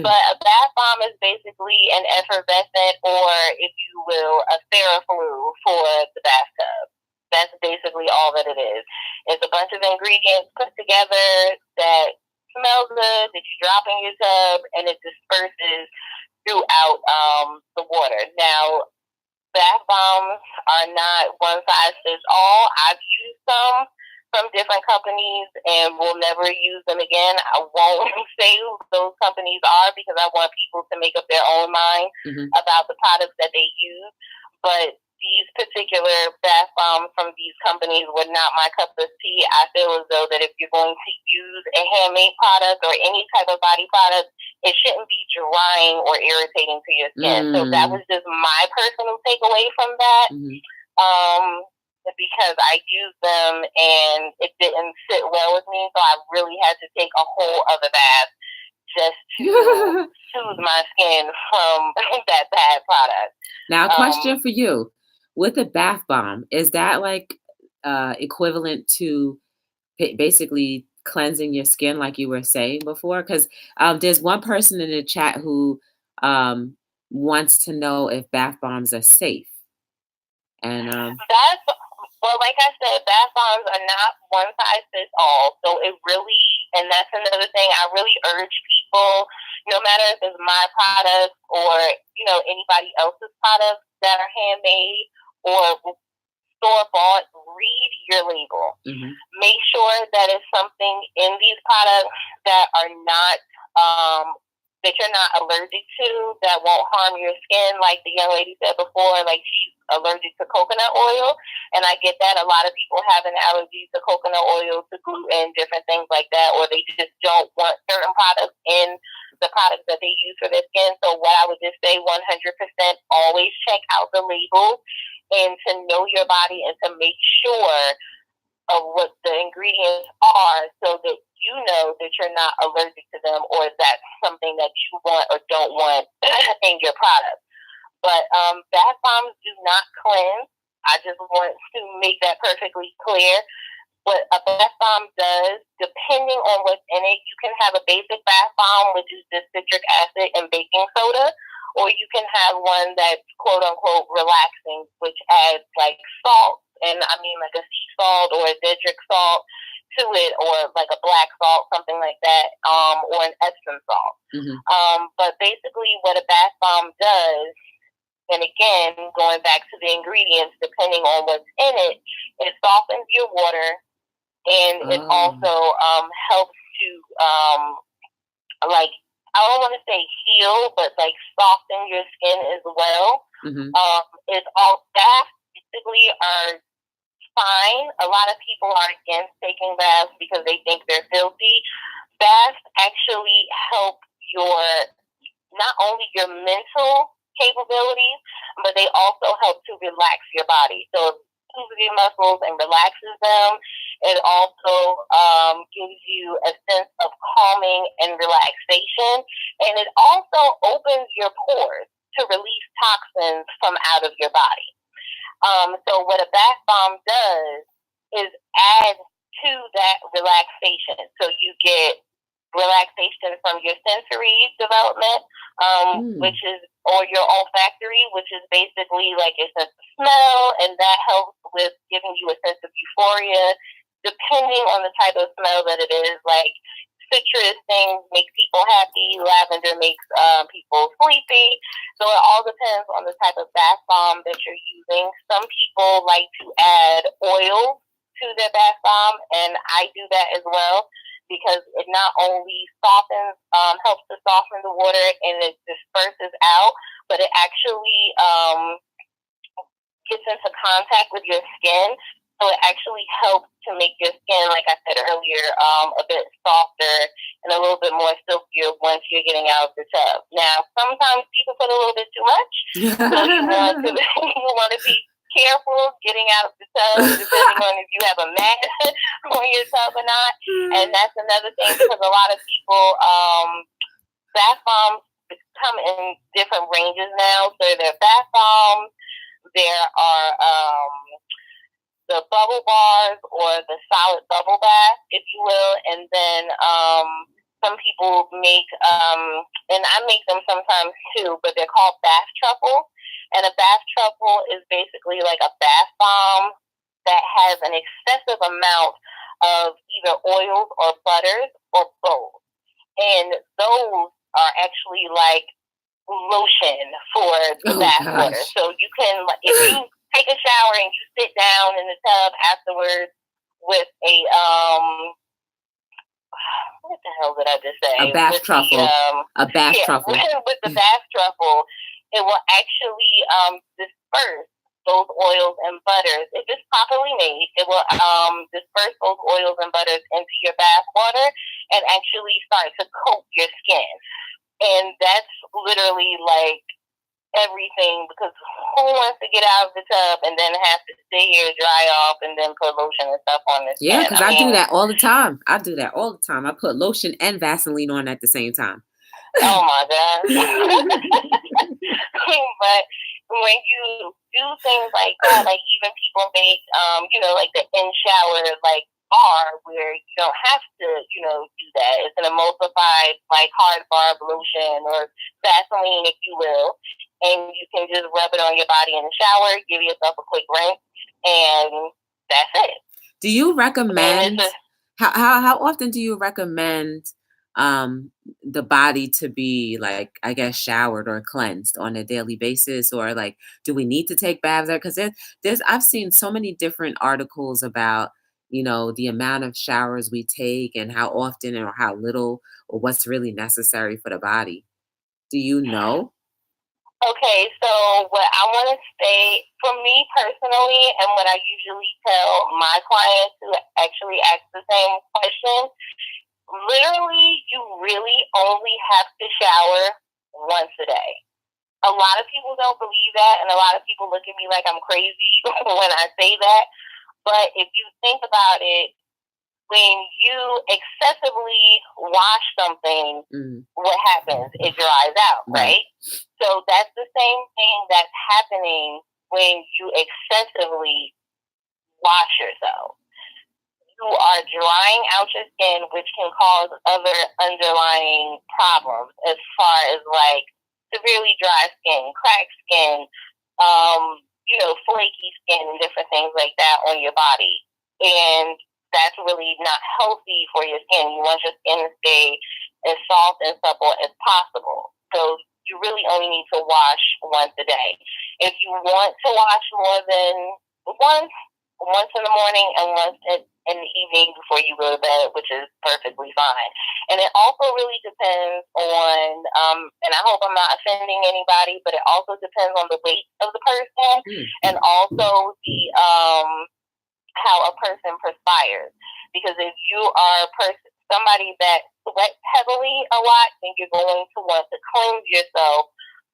B: But a bath bomb is basically an effervescent, or if you will, a TheraFlu for the bathtub. That's basically all that it is. It's a bunch of ingredients put together that smell good, that you drop in your tub, and it disperses throughout the water. Now, bath bombs are not one size fits all. I've used some from different companies and will never use them again. I won't say who those companies are because I want people to make up their own mind about the products that they use. But these particular bath bombs from these companies were not my cup of tea. I feel as though that if you're going to use a handmade product or any type of body product, it shouldn't be drying or irritating to your skin. So that was just my personal takeaway from that. Because I used them and it didn't sit well with me, so I really had to take a whole other bath just to soothe my skin from that bad product.
A: Now, a question for you. With a bath bomb, is that like equivalent to basically cleansing your skin like you were saying before? Because there's one person in the chat who wants to know if bath bombs are safe. And
B: well, like I said, bath bombs are not one size fits all. So it really, and that's another thing, I really urge people, no matter if it's my product or, anybody else's products that are handmade or store-bought, read your label. Make sure that it's something in these products that are not, that you're not allergic to, that won't harm your skin. Like the young lady said before, like she's allergic to coconut oil. And I get that. A lot of people have an allergy to coconut oil, to gluten, different things like that, or they just don't want certain products in the products that they use for their skin. So what I would just say, 100%, always check out the labels and to know your body and to make sure of what the ingredients are so that you know that you're not allergic to them or that's something that you want or don't want in your product. But bath bombs do not cleanse. I just want to make that perfectly clear. What a bath bomb does, depending on what's in it, you can have a basic bath bomb, which is just citric acid and baking soda, or you can have one that's quote unquote relaxing, which adds like salt, and I mean like a sea salt or a citric salt to it, or like a black salt, something like that, or an Epsom salt. But basically what a bath bomb does, and again, going back to the ingredients, depending on what's in it, it softens your water, and it also helps to, like, I don't want to say heal, but like soften your skin as well. It's all baths basically are fine. A lot of people are against taking baths because they think they're filthy. Baths actually help not only your mental capabilities, but they also help to relax your body. So it soothes your muscles and relaxes them. It also gives you a sense of calming and relaxation. And it also opens your pores to release toxins from out of your body. So what a bath bomb does is add to that relaxation. So you get relaxation from your sensory development, which is, or your olfactory, which is basically like a sense of smell, and that helps with giving you a sense of euphoria, depending on the type of smell that it is. Like citrus things make people happy, lavender makes people sleepy. So it all depends on the type of bath bomb that you're using. Some people like to add oil to their bath bomb, and I do that as well, because it not only softens, helps to soften the water and it disperses out, but it actually gets into contact with your skin. So it actually helps to make your skin, like I said earlier, a bit softer and a little bit more silkier once you're getting out of the tub. Now, sometimes people put a little bit too much, so you want to be careful getting out of the tub, depending on if you have a mat on your tub or not. And that's another thing, because a lot of people, bath bombs come in different ranges now. So there are bath bombs, there are the bubble bars or the solid bubble bath, if you will, and then some people make, and I make them sometimes too, but they're called bath truffle. And a bath truffle is basically like a bath bomb that has an excessive amount of either oils or butters or both. And those are actually like lotion for the bath water. So you can, if you take a shower and you sit down in the tub afterwards with a what the hell did I just say?
A: A bath truffle. A bath truffle.
B: With the bath truffle, it will actually disperse those oils and butters. If it's properly made, it will disperse those oils and butters into your bath water and actually start to coat your skin. And that's literally like everything, because who wants to get out of the tub and then have to stay here, dry off, and then put lotion and stuff on this?
A: Yeah, because I do that all the time. I put lotion and Vaseline on at the same time.
B: Oh my God. But when you do things like that, like even people make, like the in-shower, like, bar where you don't have to, do that. It's an emulsified, like, hard barb lotion or Vaseline, if you will. And you can just rub it on your body in the shower, give yourself a quick rinse, and that's it.
A: Do you recommend, how often do you recommend the body to be, like, I guess, showered or cleansed on a daily basis? Or, like, do we need to take baths? Because I've seen so many different articles about, the amount of showers we take and how often or how little or what's really necessary for the body. Do you know?
B: Okay, so what I want to say, for me personally, and what I usually tell my clients who actually ask the same question, literally, you really only have to shower once a day. A lot of people don't believe that, and a lot of people look at me like I'm crazy when I say that. But if you think about it, when you excessively wash something, what happens? It dries out, right? So that's the same thing that's happening when you excessively wash yourself. You are drying out your skin, which can cause other underlying problems as far as like severely dry skin, cracked skin, flaky skin, and different things like that on your body. And that's really not healthy for your skin. You want your skin to stay as soft and supple as possible. So you really only need to wash once a day. If you want to wash more than once in the morning and once in the evening before you go to bed, which is perfectly fine. And it also really depends on, and I hope I'm not offending anybody, but it also depends on the weight of the person and also the how a person perspires. Because if you are somebody that sweats heavily a lot, then you're going to want to cleanse yourself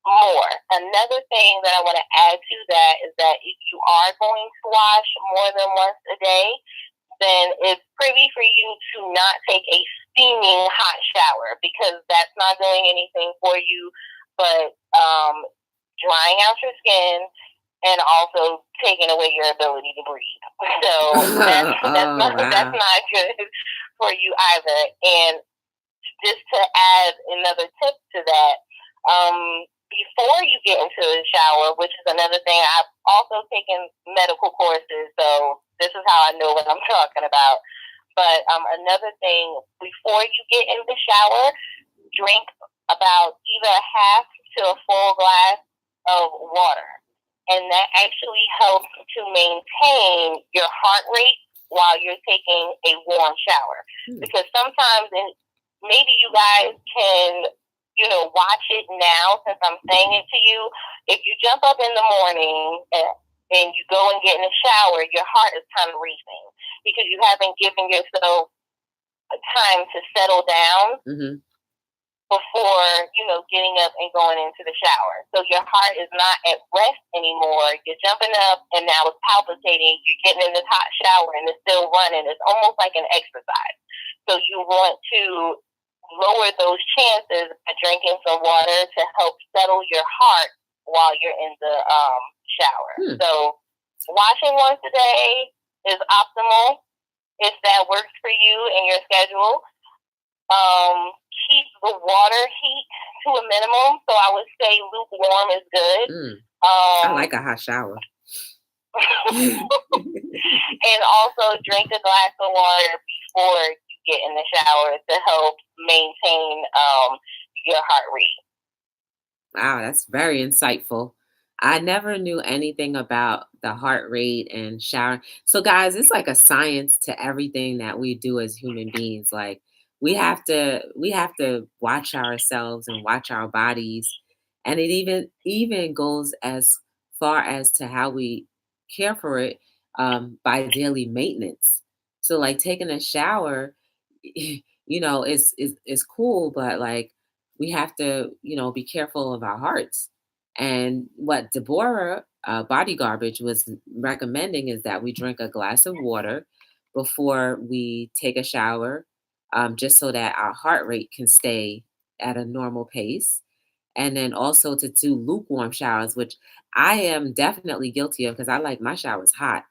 B: more. Another thing that I want to add to that is that if you are going to wash more than once a day, then it's privy for you to not take a steaming hot shower, because that's not doing anything for you but drying out your skin and also taking away your ability to breathe. So that's not good for you either. And just to add another tip to that, before you get into the shower, which is another thing, I've also taken medical courses, so this is how I know what I'm talking about. But another thing, before you get in the shower, drink about either a half to a full glass of water. And that actually helps to maintain your heart rate while you're taking a warm shower. Because sometimes, and maybe you guys can, watch it now since I'm saying it to you. If you jump up in the morning and you go and get in the shower, your heart is kind of racing because you haven't given yourself time to settle down. before, getting up and going into the shower. So your heart is not at rest anymore. You're jumping up and now it's palpitating. You're getting in this hot shower and it's still running. It's almost like an exercise. So you want to lower those chances by drinking some water to help settle your heart while you're in the shower. So washing once a day is optimal if that works for you and your schedule. Keep the water heat to a minimum. So I would say lukewarm is good.
A: I like a hot shower.
B: And also drink a glass of water before you get in the shower to help maintain your heart rate.
A: Wow, that's very insightful. I never knew anything about the heart rate and shower. So guys, it's like a science to everything that we do as human beings. Like we have to watch ourselves and watch our bodies. And it even goes as far as to how we care for it by daily maintenance. So like taking a shower, is cool, but like we have to, be careful of our hearts. And what Deborah, BodyGarbage, was recommending is that we drink a glass of water before we take a shower, just so that our heart rate can stay at a normal pace. And then also to do lukewarm showers, which I am definitely guilty of because I like my showers hot.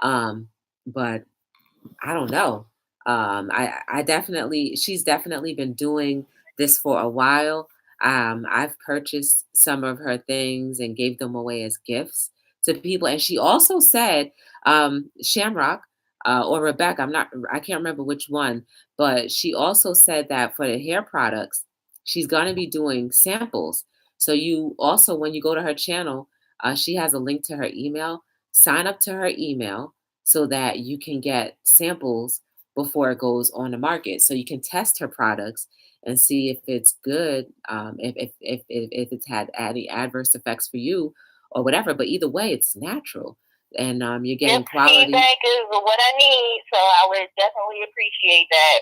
A: But I don't know. I definitely, she's definitely been doing this for a while. I've purchased some of her things and gave them away as gifts to people. And she also said, Shamrock or Rebecca, I can't remember which one, but she also said that for the hair products, she's going to be doing samples. So you also, when you go to her channel, she has a link to her email. Sign up to her email so that you can get samples before it goes on the market. So you can test her products and see if it's good, if it's had any adverse effects for you or whatever. But either way, it's natural, and you're getting quality.
B: Feedback is what I need, so I would definitely appreciate that.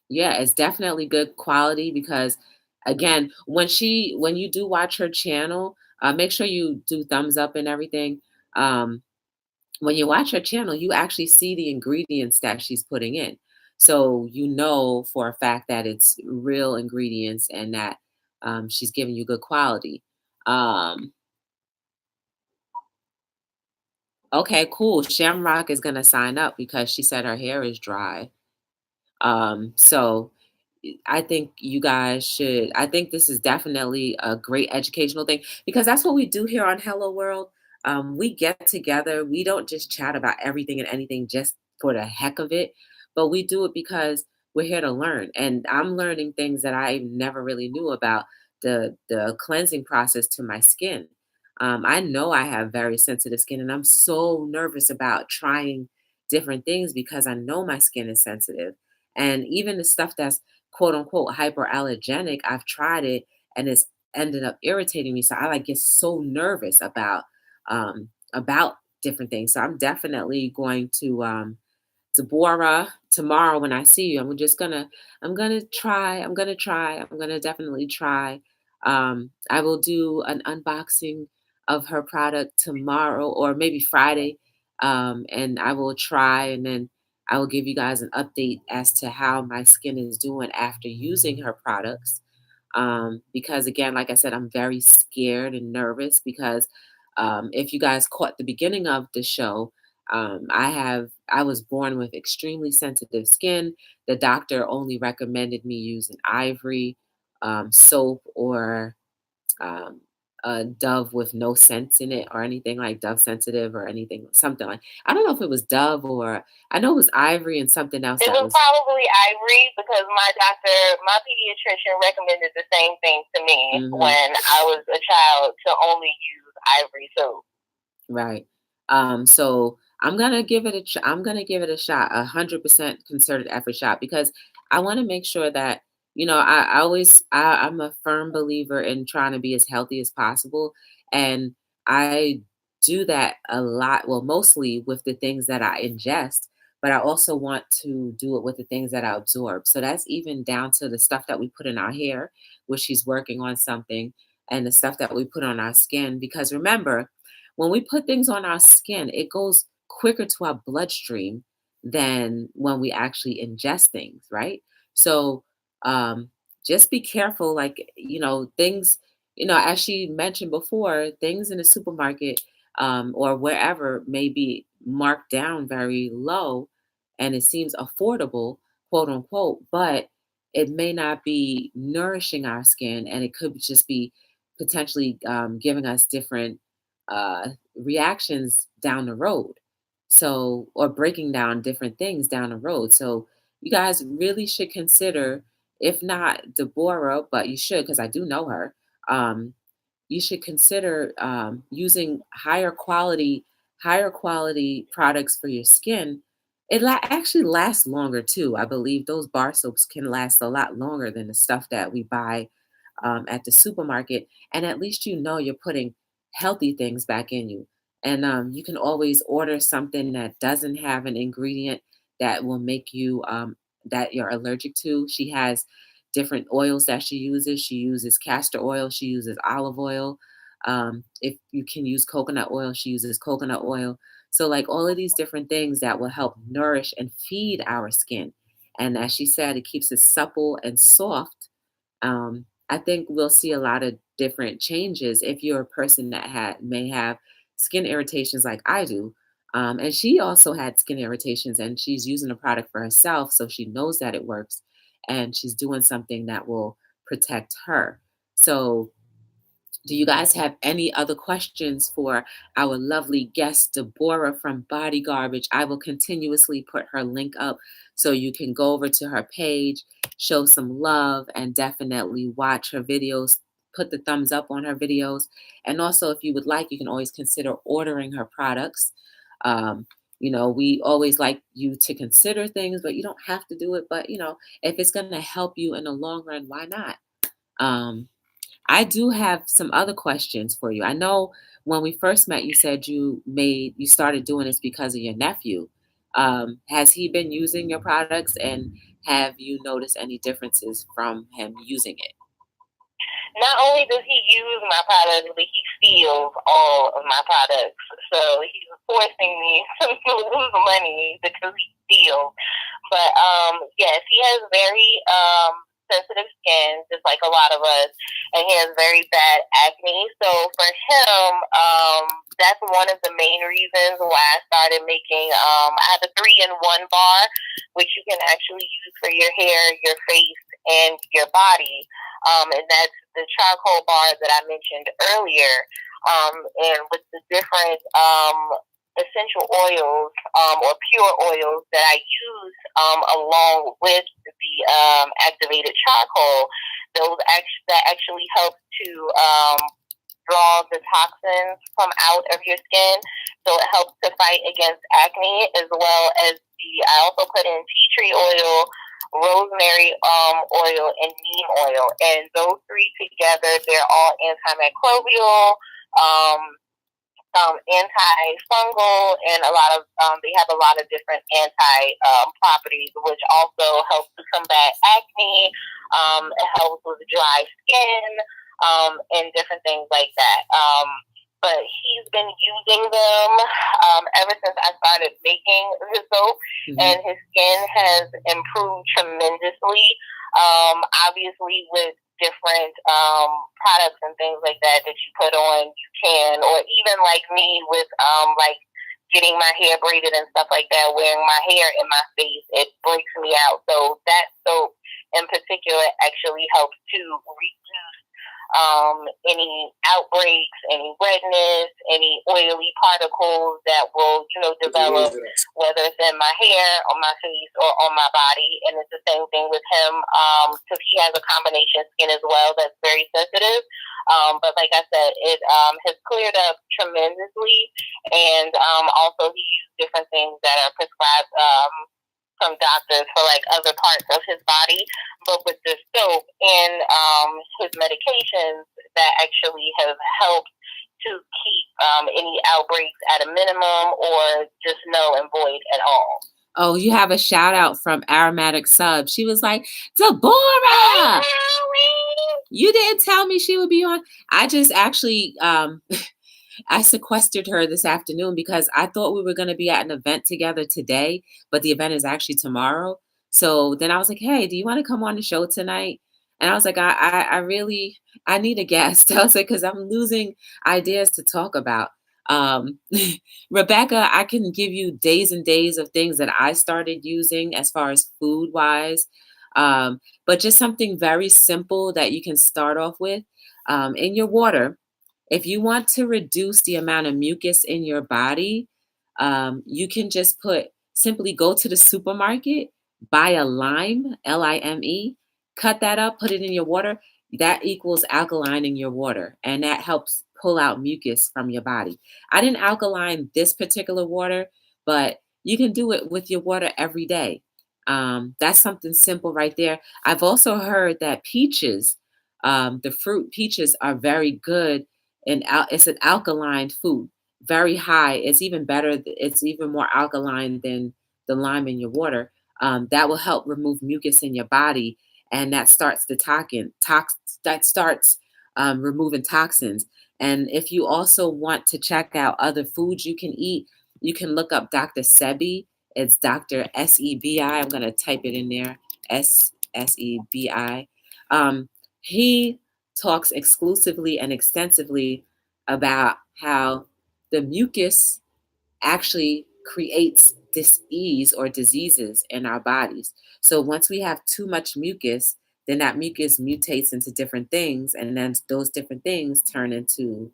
A: Yeah, it's definitely good quality because, again, when you do watch her channel, make sure you do thumbs up and everything. When you watch her channel, you actually see the ingredients that she's putting in. So you know for a fact that it's real ingredients and that she's giving you good quality. Okay, cool. Shamrock is going to sign up because she said her hair is dry. So I think you guys should. I think this is definitely a great educational thing because that's what we do here on Hello World. We get together. We don't just chat about everything and anything just for the heck of it, but we do it because we're here to learn. And I'm learning things that I never really knew about the cleansing process to my skin. I know I have very sensitive skin, and I'm so nervous about trying different things because I know my skin is sensitive. And even the stuff that's quote unquote hyperallergenic, I've tried it and it's ended up irritating me. So I like get so nervous about different things. So I'm definitely going to Deborah, tomorrow when I see you, I'm gonna definitely try. I will do an unboxing of her product tomorrow or maybe Friday. And I will try and then I will give you guys an update as to how my skin is doing after using her products. Because again, like I said, I'm very scared and nervous because if you guys caught the beginning of the show, I was born with extremely sensitive skin. The doctor only recommended me using ivory soap or um, a Dove with no scents in it or anything like Dove sensitive or anything, something like. I don't know if it was Dove or I know it was ivory and something else.
B: It was probably ivory because my pediatrician recommended the same thing to me when I was a child to only use ivory soap.
A: Right. So I'm gonna give it I'm gonna give it a shot, 100% concerted effort shot because I want to make sure that I'm a firm believer in trying to be as healthy as possible, and I do that a lot. Well, mostly with the things that I ingest, but I also want to do it with the things that I absorb. So that's even down to the stuff that we put in our hair, which she's working on something, and the stuff that we put on our skin. Because remember, when we put things on our skin, it goes quicker to our bloodstream than when we actually ingest things, right? So um, just be careful, like, things, as she mentioned before, things in the supermarket or wherever may be marked down very low and it seems affordable, quote unquote, but it may not be nourishing our skin and it could just be potentially giving us different reactions down the road. So, or breaking down different things down the road. So, you guys really should consider, if not Deborah, but you should, because I do know her. Um, you should consider using higher quality products for your skin. It actually lasts longer too. I believe those bar soaps can last a lot longer than the stuff that we buy at the supermarket. And at least you're putting healthy things back in you. And you can always order something that doesn't have an ingredient that will make you that you're allergic to. She has different oils that she uses. She uses castor oil. She uses olive oil. If you can use coconut oil, she uses coconut oil. So, like all of these different things that will help nourish and feed our skin. And as she said, it keeps it supple and soft. I think we'll see a lot of different changes if you're a person that may have skin irritations like I do. And she also had skin irritations, and she's using a product for herself, so she knows that it works, and she's doing something that will protect her. So do you guys have any other questions for our lovely guest, Deborah from BodyGarbage? I will continuously put her link up so you can go over to her page, show some love, and definitely watch her videos. Put the thumbs up on her videos. And also, if you would like, you can always consider ordering her products. Um, we always like you to consider things, but you don't have to do it. But, if it's going to help you in the long run, why not? Um, I do have some other questions for you. I know when we first met, you said you started doing this because of your nephew. Has he been using your products, and have you noticed any differences from him using it?
B: Not only does he use my products, but he steals all of my products. So he's forcing me to lose money because he steals. But yes, he has very sensitive skin, just like a lot of us, and he has very bad acne. So for him, that's one of the main reasons why I started making. I have a 3-in-1 bar, which you can actually use for your hair, your face, and your body. And that's the charcoal bar that I mentioned earlier. And with the different essential oils or pure oils that I use along with the activated charcoal, that actually helps to draw the toxins from out of your skin. So it helps to fight against acne, as well as I also put in tea tree oil, rosemary oil, and neem oil. And those three together, they're all antimicrobial, antifungal, and they have a lot of different properties, which also helps to combat acne. It helps with dry skin, and different things like that. But he's been using them ever since I started making his soap, and his skin has improved tremendously. Obviously, with different products and things like that you put on, you can, or even like me with like getting my hair braided and stuff like that, wearing my hair in my face, it breaks me out. So that soap in particular actually helps to reduce any outbreaks, any redness, any oily particles that will, develop, whether it's in my hair, on my face, or on my body. And it's the same thing with him, because he has a combination skin as well that's very sensitive. But like I said, it has cleared up tremendously. And also he used different things that are prescribed from doctors for like other parts of his body, but with the soap and his medications, that actually have helped to keep any outbreaks at a minimum or just null and void at all.
A: Oh, you have a shout out from Aromatic Sub. She was like,
B: Hey,
A: Deborah,
B: Howie.
A: you didn't tell me she would be on. I just actually I sequestered her this afternoon because I thought we were going to be at an event together today, but the event is actually tomorrow. So then I was like, "Hey, do you want to come on the show tonight?" And I was like, I really, I need a guest." I was like, because I'm losing ideas to talk about. Um, Rebecca, I can give you days and days of things that I started using as far as food wise, but just something very simple that you can start off with in your water. If you want to reduce the amount of mucus in your body, you can just simply go to the supermarket, buy a lime, Lime, cut that up, put it in your water. That equals alkalining your water, and that helps pull out mucus from your body. I didn't alkaline this particular water, but you can do it with your water every day. That's something simple right there. I've also heard that peaches, the fruit peaches, are very good, and it's an alkaline food, very high. It's even better. It's even more alkaline than the lime in your water. That will help remove mucus in your body, and that starts the that starts removing toxins. And if you also want to check out other foods you can eat, you can look up Dr. Sebi. It's Dr. Sebi. I'm going to type it in there. Sebi. He talks exclusively and extensively about how the mucus actually creates disease or diseases in our bodies. So once we have too much mucus, then that mucus mutates into different things, and then those different things turn into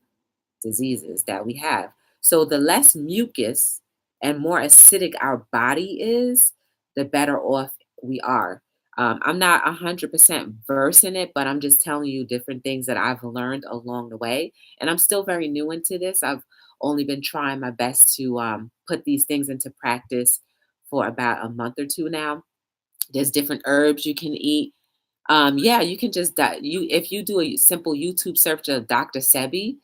A: diseases that we have. So the less mucus and more acidic our body is, the better off we are. I'm not 100% versed in it, but I'm just telling you different things that I've learned along the way. And I'm still very new into this. I've only been trying my best to put these things into practice for about a month or two now. There's different herbs you can eat. Yeah, you can just you if you do a simple YouTube search of Dr. Sebi,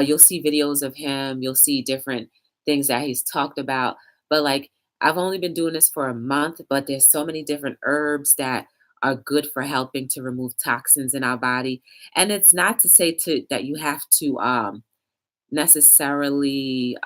A: you'll see videos of him. You'll see different things that he's talked about. But like, I've only been doing this for a month, but there's so many different herbs that are good for helping to remove toxins in our body. And it's not to say to that you have to necessarily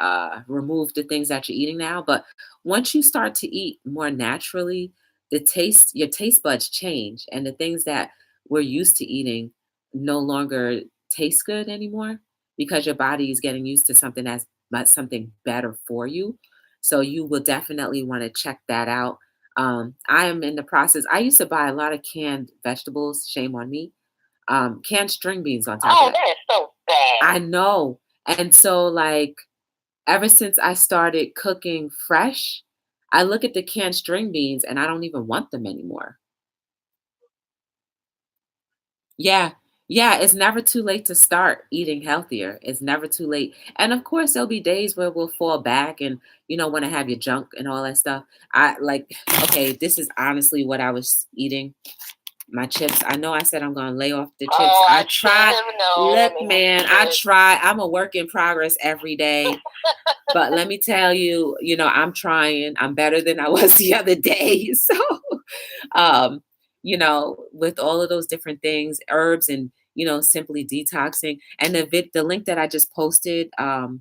A: remove the things that you're eating now, but once you start to eat more naturally, your taste buds change, and the things that we're used to eating no longer taste good anymore because your body is getting used to something that's something better for you. So you will definitely want to check that out. I am in the process. I used to buy a lot of canned vegetables. Shame on me. Canned string beans on top of
B: Oh,
A: that.
B: that is so bad.
A: I know. And so, like, ever since I started cooking fresh, I look at the canned string beans and I don't even want them anymore. Yeah. Yeah, it's never too late to start eating healthier. It's never too late. And of course, there'll be days where we'll fall back and, want to have your junk and all that stuff. Okay, this is honestly what I was eating. My chips. I know I said I'm gonna lay off the chips.
B: Oh,
A: I
B: I
A: try.
B: should have known.
A: Look, man, I try. I'm a work in progress every day. But let me tell you, I'm trying. I'm better than I was the other day. So, um, with all of those different things, herbs, and simply detoxing, and the link that I just posted, the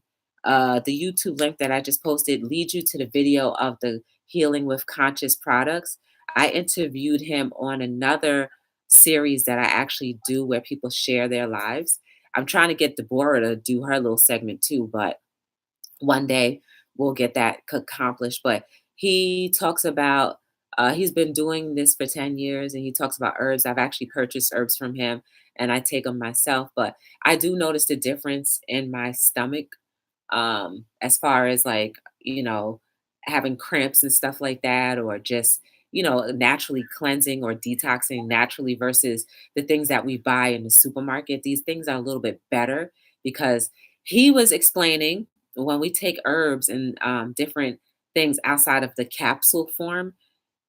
A: YouTube link that I just posted leads you to the video of the Healing with Conscious products. I interviewed him on another series that I actually do where people share their lives. I'm trying to get Deborah to do her little segment too, but one day we'll get that accomplished. But he talks about he's been doing this for 10 years, and he talks about herbs. I've actually purchased herbs from him and I take them myself, but I do notice the difference in my stomach, as far as like, having cramps and stuff like that, or just, naturally cleansing or detoxing naturally versus the things that we buy in the supermarket. These things are a little bit better because he was explaining when we take herbs and different things outside of the capsule form,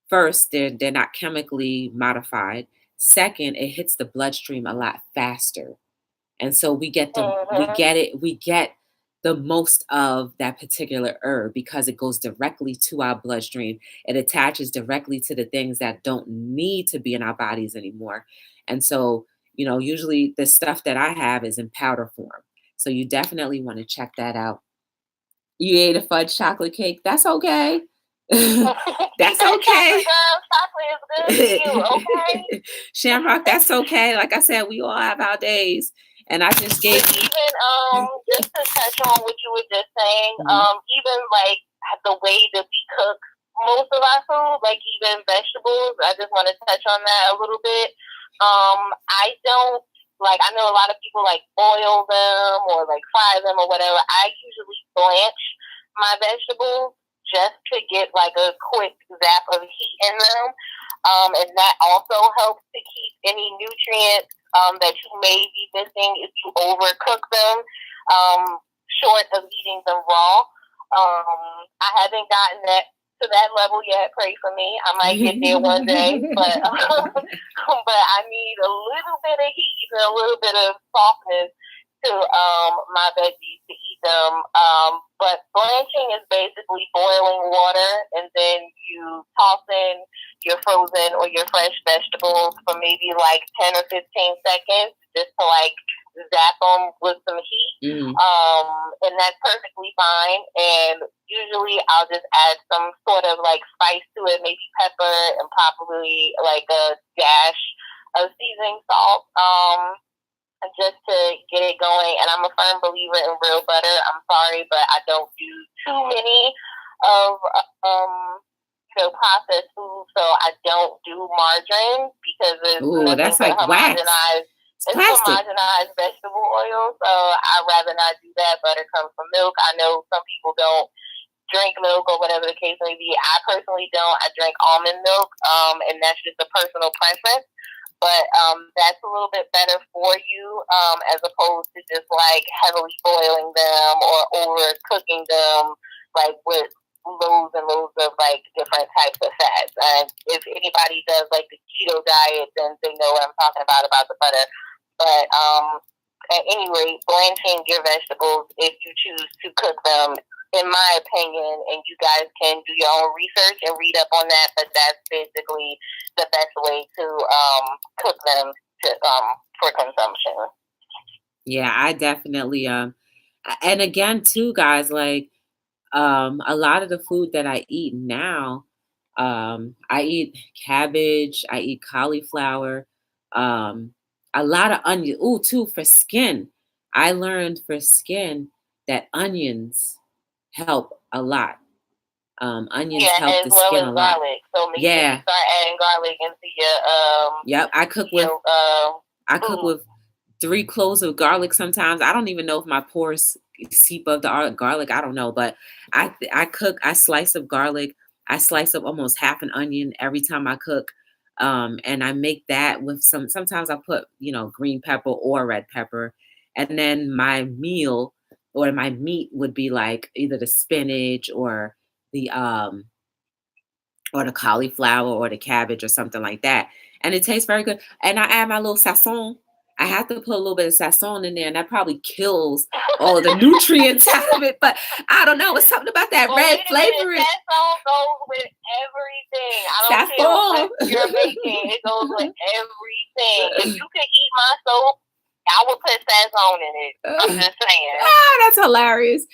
A: first, they're not chemically modified. Second, it hits the bloodstream a lot faster. And so we get
B: Mhm.
A: it, we get the most of that particular herb because it goes directly to our bloodstream. It attaches directly to the things that don't need to be in our bodies anymore. And so, usually the stuff that I have is in powder form. So you definitely want to check that out. You ate a fudge chocolate cake. That's okay. That's okay.
B: Chocolate is good for you, okay?
A: Shamrock, that's okay. Like I said, we all have our days. And I just gave you.
B: Even just to touch on what you were just saying, even like the way that we cook most of our food, like even vegetables, I just want to touch on that a little bit. I don't I know a lot of people like boil them or like fry them or whatever. I usually blanch my vegetables just to get like a quick zap of heat in them. And that also helps to keep any nutrients that you may be missing if you overcook them, short of eating them raw. I haven't gotten to that level yet. Pray for me. I might get there one day, but but I need a little bit of heat and a little bit of softness to my veggies to eat them. But blanching is basically boiling water and then you toss in your frozen or your fresh vegetables for maybe like 10 or 15 seconds just to zap them with some heat. And that's perfectly fine. And usually I'll just add some sort of spice to it, maybe pepper and probably a dash of seasoning salt. Just to get it going. And I'm a firm believer in real butter. I'm sorry, but I don't do too many of processed foods, so I don't do margarine because it's
A: that's like wax.
B: It's homogenized vegetable oil, so I'd rather not do that. Butter comes from milk. I know some people don't drink milk or whatever the case may be. I personally don't. I drink almond milk, and that's just a personal preference. But that's a little bit better for you as opposed to just heavily boiling them or overcooking them with loads and loads of different types of fats. And if anybody does the keto diet, then they know what I'm talking about the butter. But at any rate, blanching your vegetables if you choose to cook them, in my opinion, and you guys can do your own research and read up on that, but that's basically the best way to cook them for consumption.
A: Yeah, I definitely and again too, guys, a lot of the food that I eat now, I eat cabbage, I eat cauliflower, a lot of onion. Ooh, too, for skin. I learned for skin that onions help a lot. Onions help the skin a lot.
B: Garlic. So maybe you start adding garlic into your
A: Yep, I cook with 3 cloves of garlic sometimes. I don't even know if my pores seep up the garlic. I don't know, but I slice up garlic. I slice up almost half an onion every time I cook. And I make that with sometimes I put, green pepper or red pepper. And then my meal or my meat would be either the spinach or the cauliflower or the cabbage or something like that. And it tastes very good. And I add my little sazon. I have to put a little bit of sazon in there, and that probably kills all the nutrients out of it. But I don't know. It's something about that red flavor.
B: Sazon goes with everything. I don't care what you're making. It goes with everything. If you can eat my soap, I would put sazon in it. I'm just saying.
A: That's hilarious.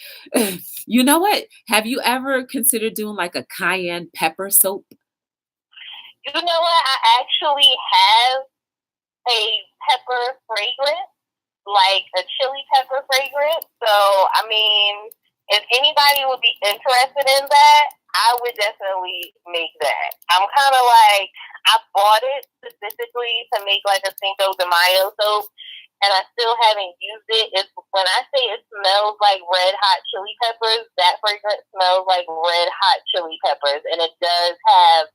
A: You know what? Have you ever considered doing a cayenne pepper soap?
B: You know what? I actually have a pepper fragrance, a chili pepper fragrance. So, I mean, if anybody would be interested in that, I would definitely make that. I'm kind of I bought it specifically to make a Cinco de Mayo soap, and I still haven't used it. When I say it smells like red hot chili peppers, that fragrance smells like red hot chili peppers, and it does have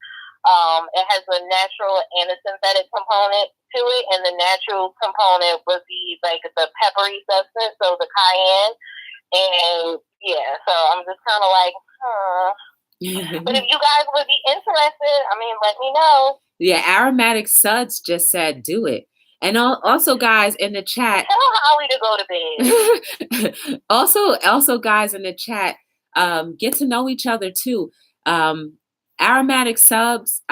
B: it has a natural and a synthetic component to it, and the natural component would be the peppery substance, so the cayenne. And yeah, so I'm just kind of But if you guys would be interested, I mean, let me know.
A: Yeah, Aromatic Suds just said do it. And also, guys, in the chat,
B: Tell Holly to go to bed.
A: also, guys, in the chat, get to know each other too. Aromatic Suds.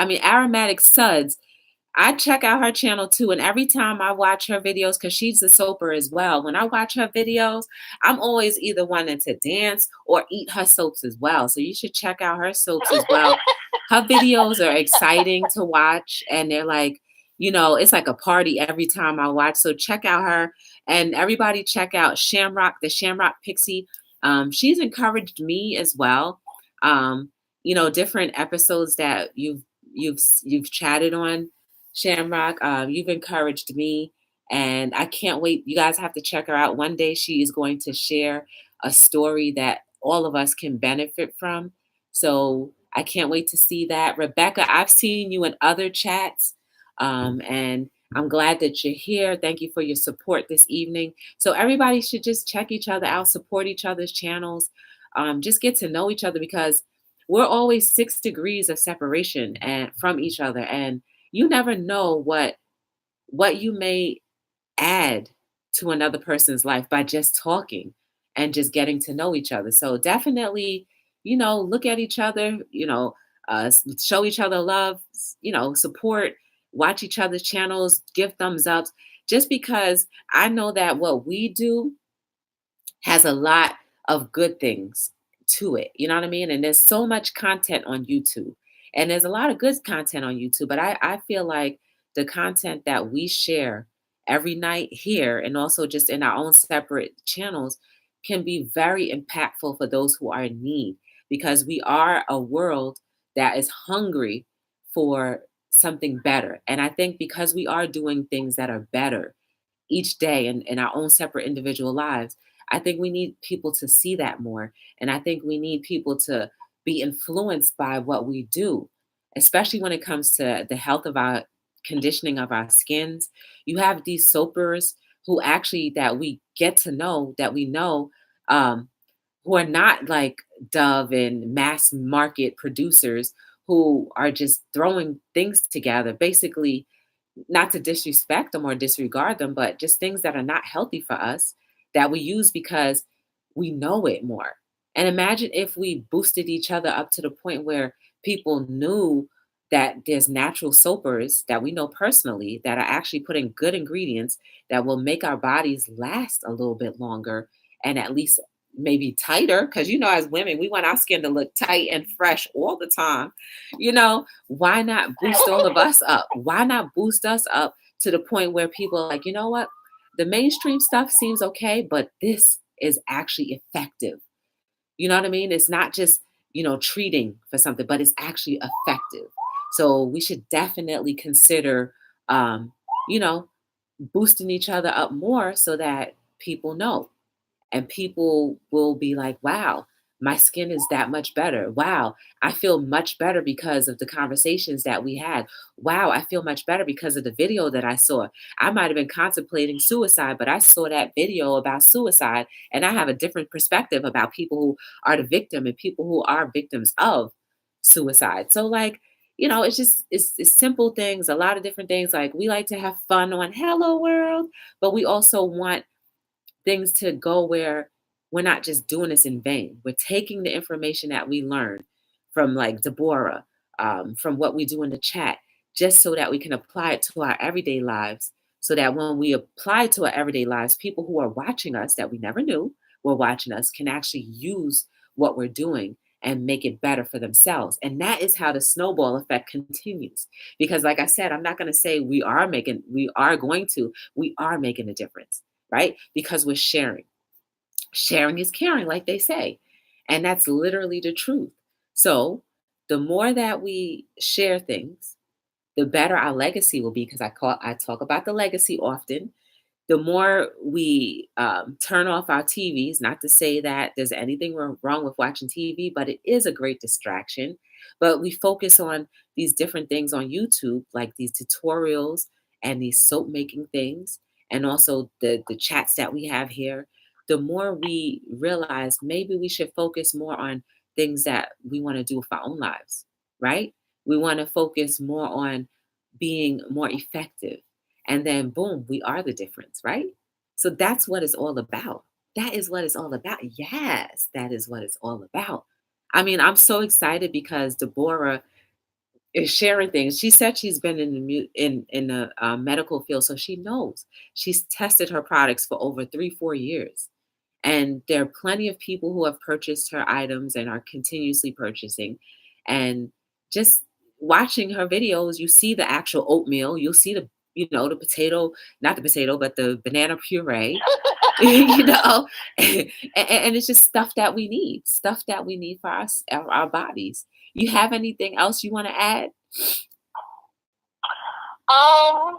A: I check out her channel too, and every time I watch her videos, because she's a soaper as well, when I watch her videos, I'm always either wanting to dance or eat her soaps as well. So you should check out her soaps as well. Her videos are exciting to watch, and they're like, it's like a party every time I watch. So check out her, and everybody check out Shamrock, the Shamrock Pixie. She's encouraged me as well. Different episodes that you've chatted on, Shamrock. You've encouraged me, and I can't wait. You guys have to check her out. One day she is going to share a story that all of us can benefit from. So I can't wait to see that. Rebecca, I've seen you in other chats, and I'm glad that you're here. Thank you for your support this evening. So everybody should just check each other out, support each other's channels, just get to know each other, because we're always 6 degrees of separation and from each other, and you never know what you may add to another person's life by just talking and just getting to know each other. So definitely, look at each other, show each other love, support, watch each other's channels, give thumbs ups, just because I know that what we do has a lot of good things to it. You know what I mean? And there's so much content on YouTube. And there's a lot of good content on YouTube. But I feel like the content that we share every night here and also just in our own separate channels can be very impactful for those who are in need, because we are a world that is hungry for something better. And I think because we are doing things that are better each day in our own separate individual lives, I think we need people to see that more. And I think we need people to be influenced by what we do, especially when it comes to the health of our conditioning of our skins. You have these soapers who actually that we get to know, that we know, um, who are not like Dove and mass market producers who are just throwing things together, basically not to disrespect them or disregard them, but just things that are not healthy for us that we use because we know it more. And imagine if we boosted each other up to the point where people knew that there's natural soapers that we know personally that are actually putting good ingredients that will make our bodies last a little bit longer and at least maybe tighter. Because, as women, we want our skin to look tight and fresh all the time. Why not boost all of us up? Why not boost us up to the point where people are like, you know what? The mainstream stuff seems okay, but this is actually effective. You know what I mean? It's not just, treating for something, but it's actually effective. So we should definitely consider, you know, boosting each other up more so that people know. And people will be like, wow, my skin is that much better. Wow, I feel much better because of the conversations that we had. Wow, I feel much better because of the video that I saw. I might have been contemplating suicide, but I saw that video about suicide, and I have a different perspective about people who are the victim and people who are victims of suicide. So, like, it's simple things, a lot of different things. Like, we like to have fun on Hello World, but we also want things to go where we're not just doing this in vain. We're taking the information that we learn from like Deborah, from what we do in the chat, just so that we can apply it to our everyday lives. So that when we apply it to our everyday lives, people who are watching us that we never knew were watching us can actually use what we're doing and make it better for themselves. And that is how the snowball effect continues. Because like I said, I'm not going to say we are making a difference, right? Because we're sharing. Sharing is caring, like they say. And that's literally the truth. So the more that we share things, the better our legacy will be. Because I talk about the legacy often. The more we turn off our TVs, not to say that there's anything wrong with watching TV, but it is a great distraction. But we focus on these different things on YouTube, like these tutorials and these soap making things, and also the chats that we have here. The more we realize maybe we should focus more on things that we want to do with our own lives, right? We want to focus more on being more effective And then boom, we are the difference, right? So that's what it's all about. That is what it's all about. Yes, that is what it's all about. I mean, I'm so excited because Deborah is sharing things. She said she's been in the in the medical field, so she knows. She's tested her products for over 3-4 years, and there are plenty of people who have purchased her items and are continuously purchasing. And just watching her videos, you see the actual oatmeal. You'll see the the potato, not the potato, but the banana puree. And it's just stuff that we need for our bodies. You have anything else you want to add?
B: I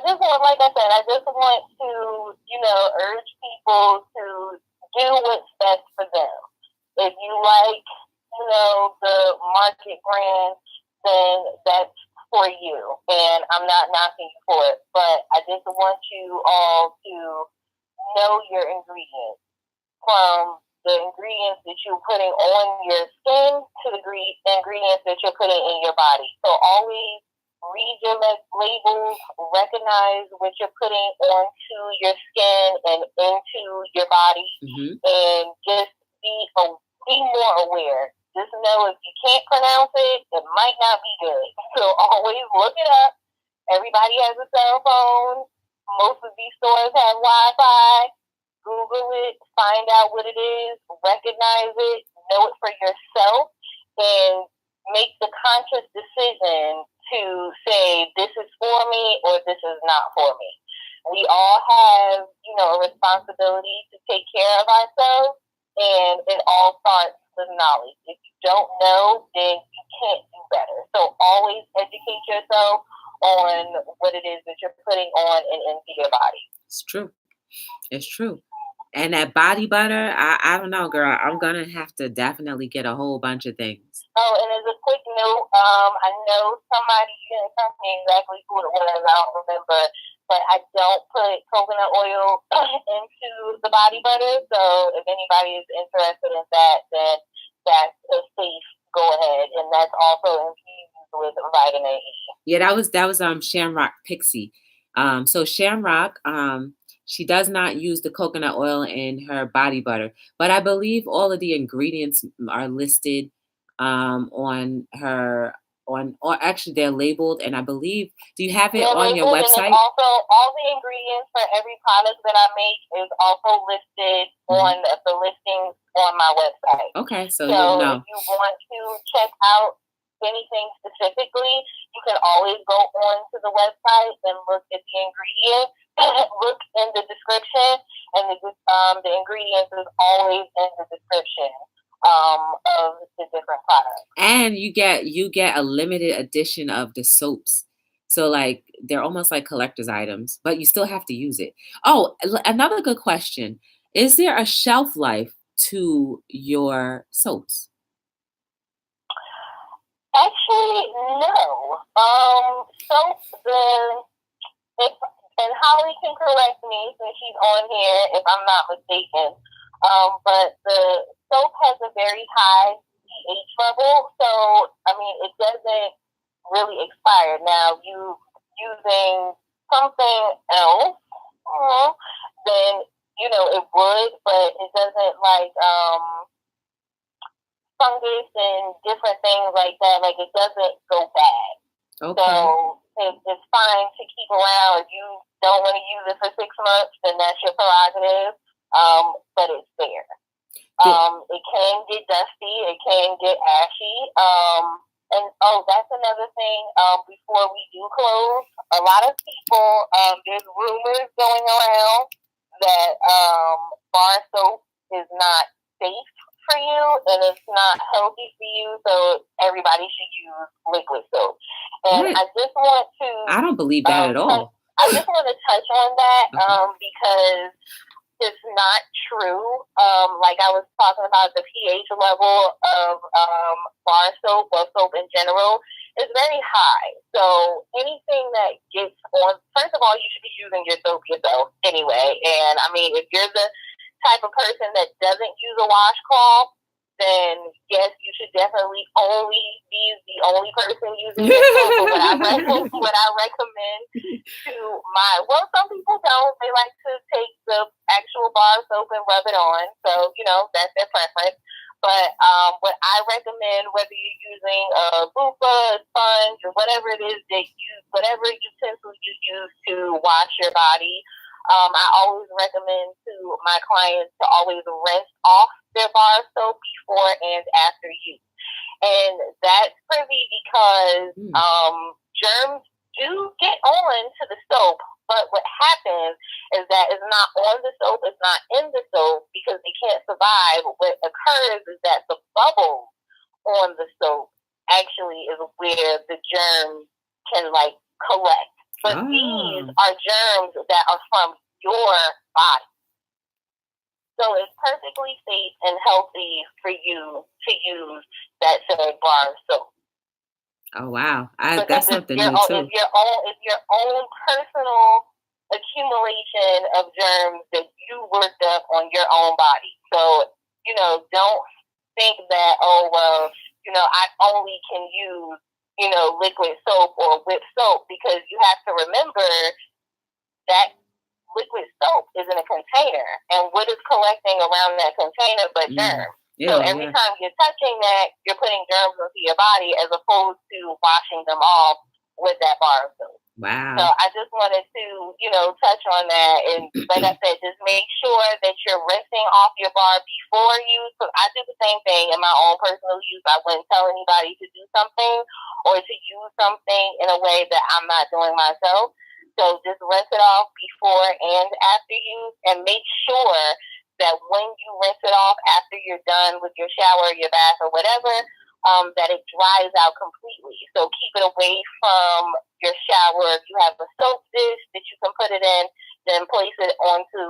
B: just want, like I said, I just want to, urge people to do what's best for them. If you like, the market brand, then that's for you. And I'm not knocking you for it, but I just want you all to know your ingredients, from the ingredients that you're putting on your skin to the ingredients that you're putting in your body. So always read your labels, recognize what you're putting onto your skin and into your body, and just be more aware. Just know if you can't pronounce it, it might not be good. So always look it up. Everybody has a cell phone. Most of these stores have Wi-Fi. Google it, find out what it is, recognize it, know it for yourself, and make the conscious decision to say, this is for me or this is not for me. We all have, a responsibility to take care of ourselves, and it all starts with knowledge. If you don't know, then you can't do better. So always educate yourself on what it is that you're putting on and into your body.
A: It's true. It's true. And that body butter, I don't know, girl. I'm going to have to definitely get a whole bunch of things.
B: Oh, and as a quick note, I know somebody didn't tell me exactly who it was. I don't remember. But I don't put coconut oil into the body butter. So if anybody is interested in that, then that's a safe go ahead. And that's also infused with vitamin E.
A: Yeah, that was Shamrock Pixie. So Shamrock, she does not use the coconut oil in her body butter, but I believe all of the ingredients are listed or actually they're labeled, and I believe, do you have it on your website?
B: Also, all the ingredients for every product that I make is also listed on the listings on my website.
A: Okay, so you'll know.
B: If you want to check out anything specifically, you can always go onto the website and look at the ingredients. Look in the description, and the ingredients is always in the description of the different products.
A: And you get a limited edition of the soaps. So like they're almost like collector's items, but you still have to use it. Oh, another good question. Is there a shelf life to your soaps?
B: Actually, no. And Holly can correct me since she's on here if I'm not mistaken. But the soap has a very high pH level, so I mean it doesn't really expire. Now, you using something else, then it would, but it doesn't like fungus and different things like that. Like it doesn't go bad.
A: Okay.
B: So it's fine to keep around. If you don't want to use it for 6 months, then that's your prerogative. But it's there. It can get dusty. It can get ashy. And that's another thing. Before we do close, a lot of people, there's rumors going around that bar soap is not safe for you and it's not healthy for you, so everybody should use liquid soap. And I just want to...
A: I don't believe that at all.
B: I just want to touch on that because it's not true. Like I was talking about, the pH level of bar soap or soap in general is very high. So anything that gets on... First of all, you should be using your soap yourself anyway. And I mean, if you're the type of person that doesn't use a washcloth, then yes, you should definitely only be the only person using this soap. But what I recommend to some people don't. They like to take the actual bar soap and rub it on. So, that's their preference. But what I recommend, whether you're using a loofah, sponge, or whatever it is whatever utensil you use to wash your body, I always recommend to my clients to always rinse off their bar soap before and after use. And that's privy because germs do get on to the soap, but what happens is that it's not on the soap, it's not in the soap because they can't survive. What occurs is that the bubbles on the soap actually is where the germs can collect. But these are germs that are from your body. So it's perfectly safe and healthy for you to use that said bar soap.
A: Oh wow, that's something new too.
B: It's your own personal accumulation of germs that you worked up on your own body. So don't think that I only can use liquid soap or whipped soap, because you have to remember that liquid soap is in a container, and what is collecting around that container but germs? So every time you're touching that, you're putting germs into your body as opposed to washing them off with that bar of soap.
A: Wow.
B: So I just wanted to, touch on that. And like I said, just make sure that you're rinsing off your bar before use. So I do the same thing in my own personal use. I wouldn't tell anybody to do something or to use something in a way that I'm not doing myself. So just rinse it off before and after use, and make sure that when you rinse it off after you're done with your shower, your bath, or whatever, that it dries out completely. So keep it away from your shower. If you have a soap dish that you can put it in, then place it onto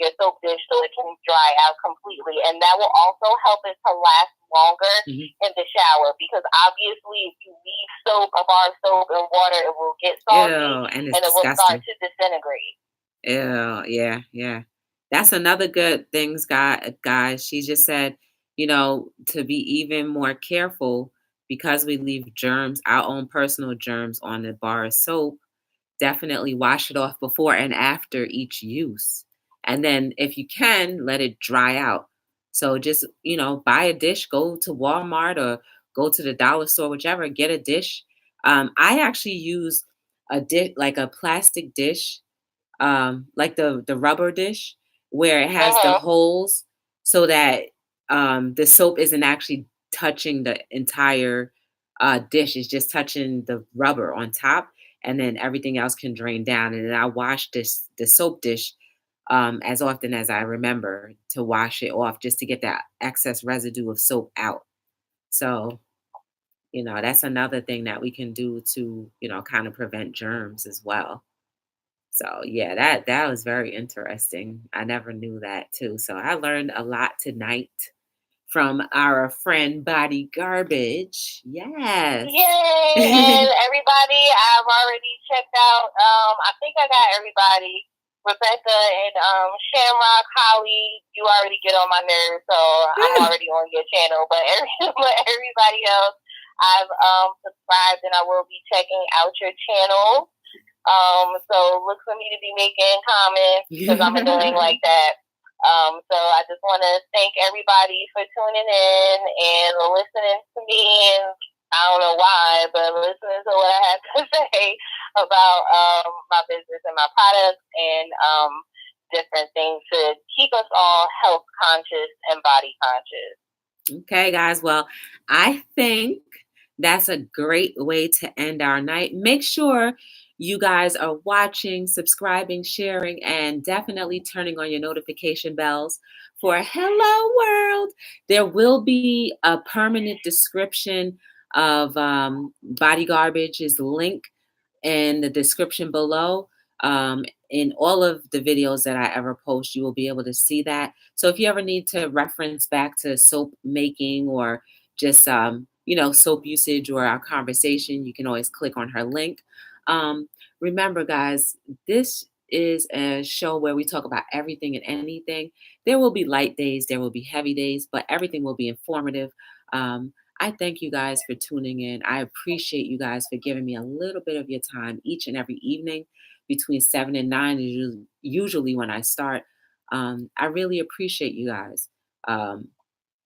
B: your soap dish so it can dry out completely. And that will also help it to last longer in the shower, because obviously if you leave a bar of soap in water, it will get salty and it will start to disintegrate.
A: Ew, yeah. That's another good thing, guys. She just said, to be even more careful because we leave germs, our own personal germs, on the bar of soap. Definitely wash it off before and after each use. And then if you can, let it dry out. So just, buy a dish, go to Walmart or go to the dollar store, whichever, get a dish. I actually use a dish, like a plastic dish, like the rubber dish, where it has the holes so that the soap isn't actually touching the entire dish. It's just touching the rubber on top, and then everything else can drain down. And then I wash the soap dish as often as I remember to wash it off, just to get that excess residue of soap out. So, that's another thing that we can do to, kind of prevent germs as well. So yeah, that was very interesting. I never knew that too. So I learned a lot tonight from our friend BodyGarbage. Yes.
B: Yay! And everybody, I've already checked out. I think I got everybody. Rebecca and Shamrock, Holly, you already get on my nerves, so I'm already on your channel. But everybody else, I've subscribed, and I will be checking out your channel. So look for me to be making comments, because I'm annoying like that. So I just want to thank everybody for tuning in and listening to me, and I don't know why, but listening to what I have to say about my business and my products and different things to keep us all health conscious and body conscious.
A: Okay, guys. Well, I think that's a great way to end our night. Make sure you guys are watching, subscribing, sharing, and definitely turning on your notification bells for Hello World. There will be a permanent description of BodyGarbage's link in the description below. In all of the videos that I ever post, you will be able to see that. So if you ever need to reference back to soap making or just soap usage or our conversation, you can always click on her link. Remember, guys, this is a show where we talk about everything and anything. There will be light days, there will be heavy days, but everything will be informative. I thank you guys for tuning in. I appreciate you guys for giving me a little bit of your time each and every evening between 7 and 9 is usually when I start. I really appreciate you guys. Um,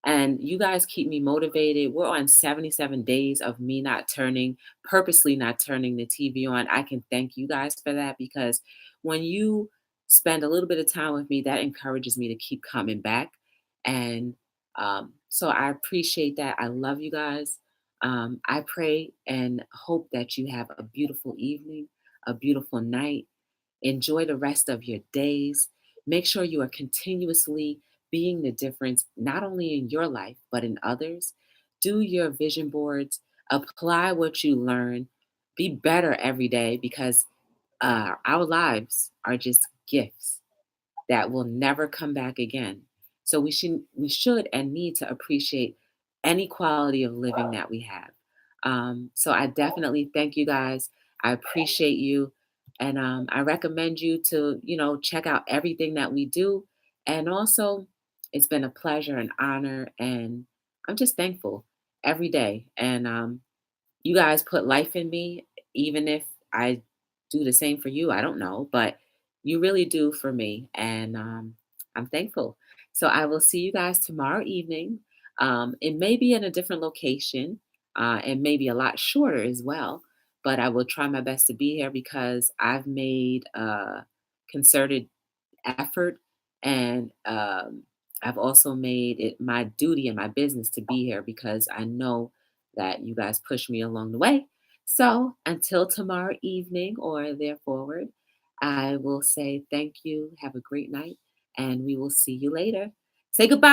A: and you guys keep me motivated. We're on 77 days of me purposely not turning the TV on. I can thank you guys for that because when you spend a little bit of time with me, that encourages me to keep coming back. And so I appreciate that. I love you guys. I pray and hope that you have a beautiful evening, a beautiful night. Enjoy the rest of your days. Make sure you are continuously being the difference, not only in your life, but in others. Do your vision boards, apply what you learn, be better every day because our lives are just gifts that will never come back again. So we should and need to appreciate any quality of living that we have. So I definitely thank you guys. I appreciate you, and I recommend you to check out everything that we do. And also, it's been a pleasure and honor, and I'm just thankful every day. And you guys put life in me, even if I do the same for you. I don't know, but you really do for me. And I'm thankful. So I will see you guys tomorrow evening. It may be in a different location and maybe a lot shorter as well, but I will try my best to be here because I've made concerted effort and I've also made it my duty and my business to be here because I know that you guys push me along the way. So until tomorrow evening or there forward, I will say thank you, have a great night, and we will see you later. Say goodbye.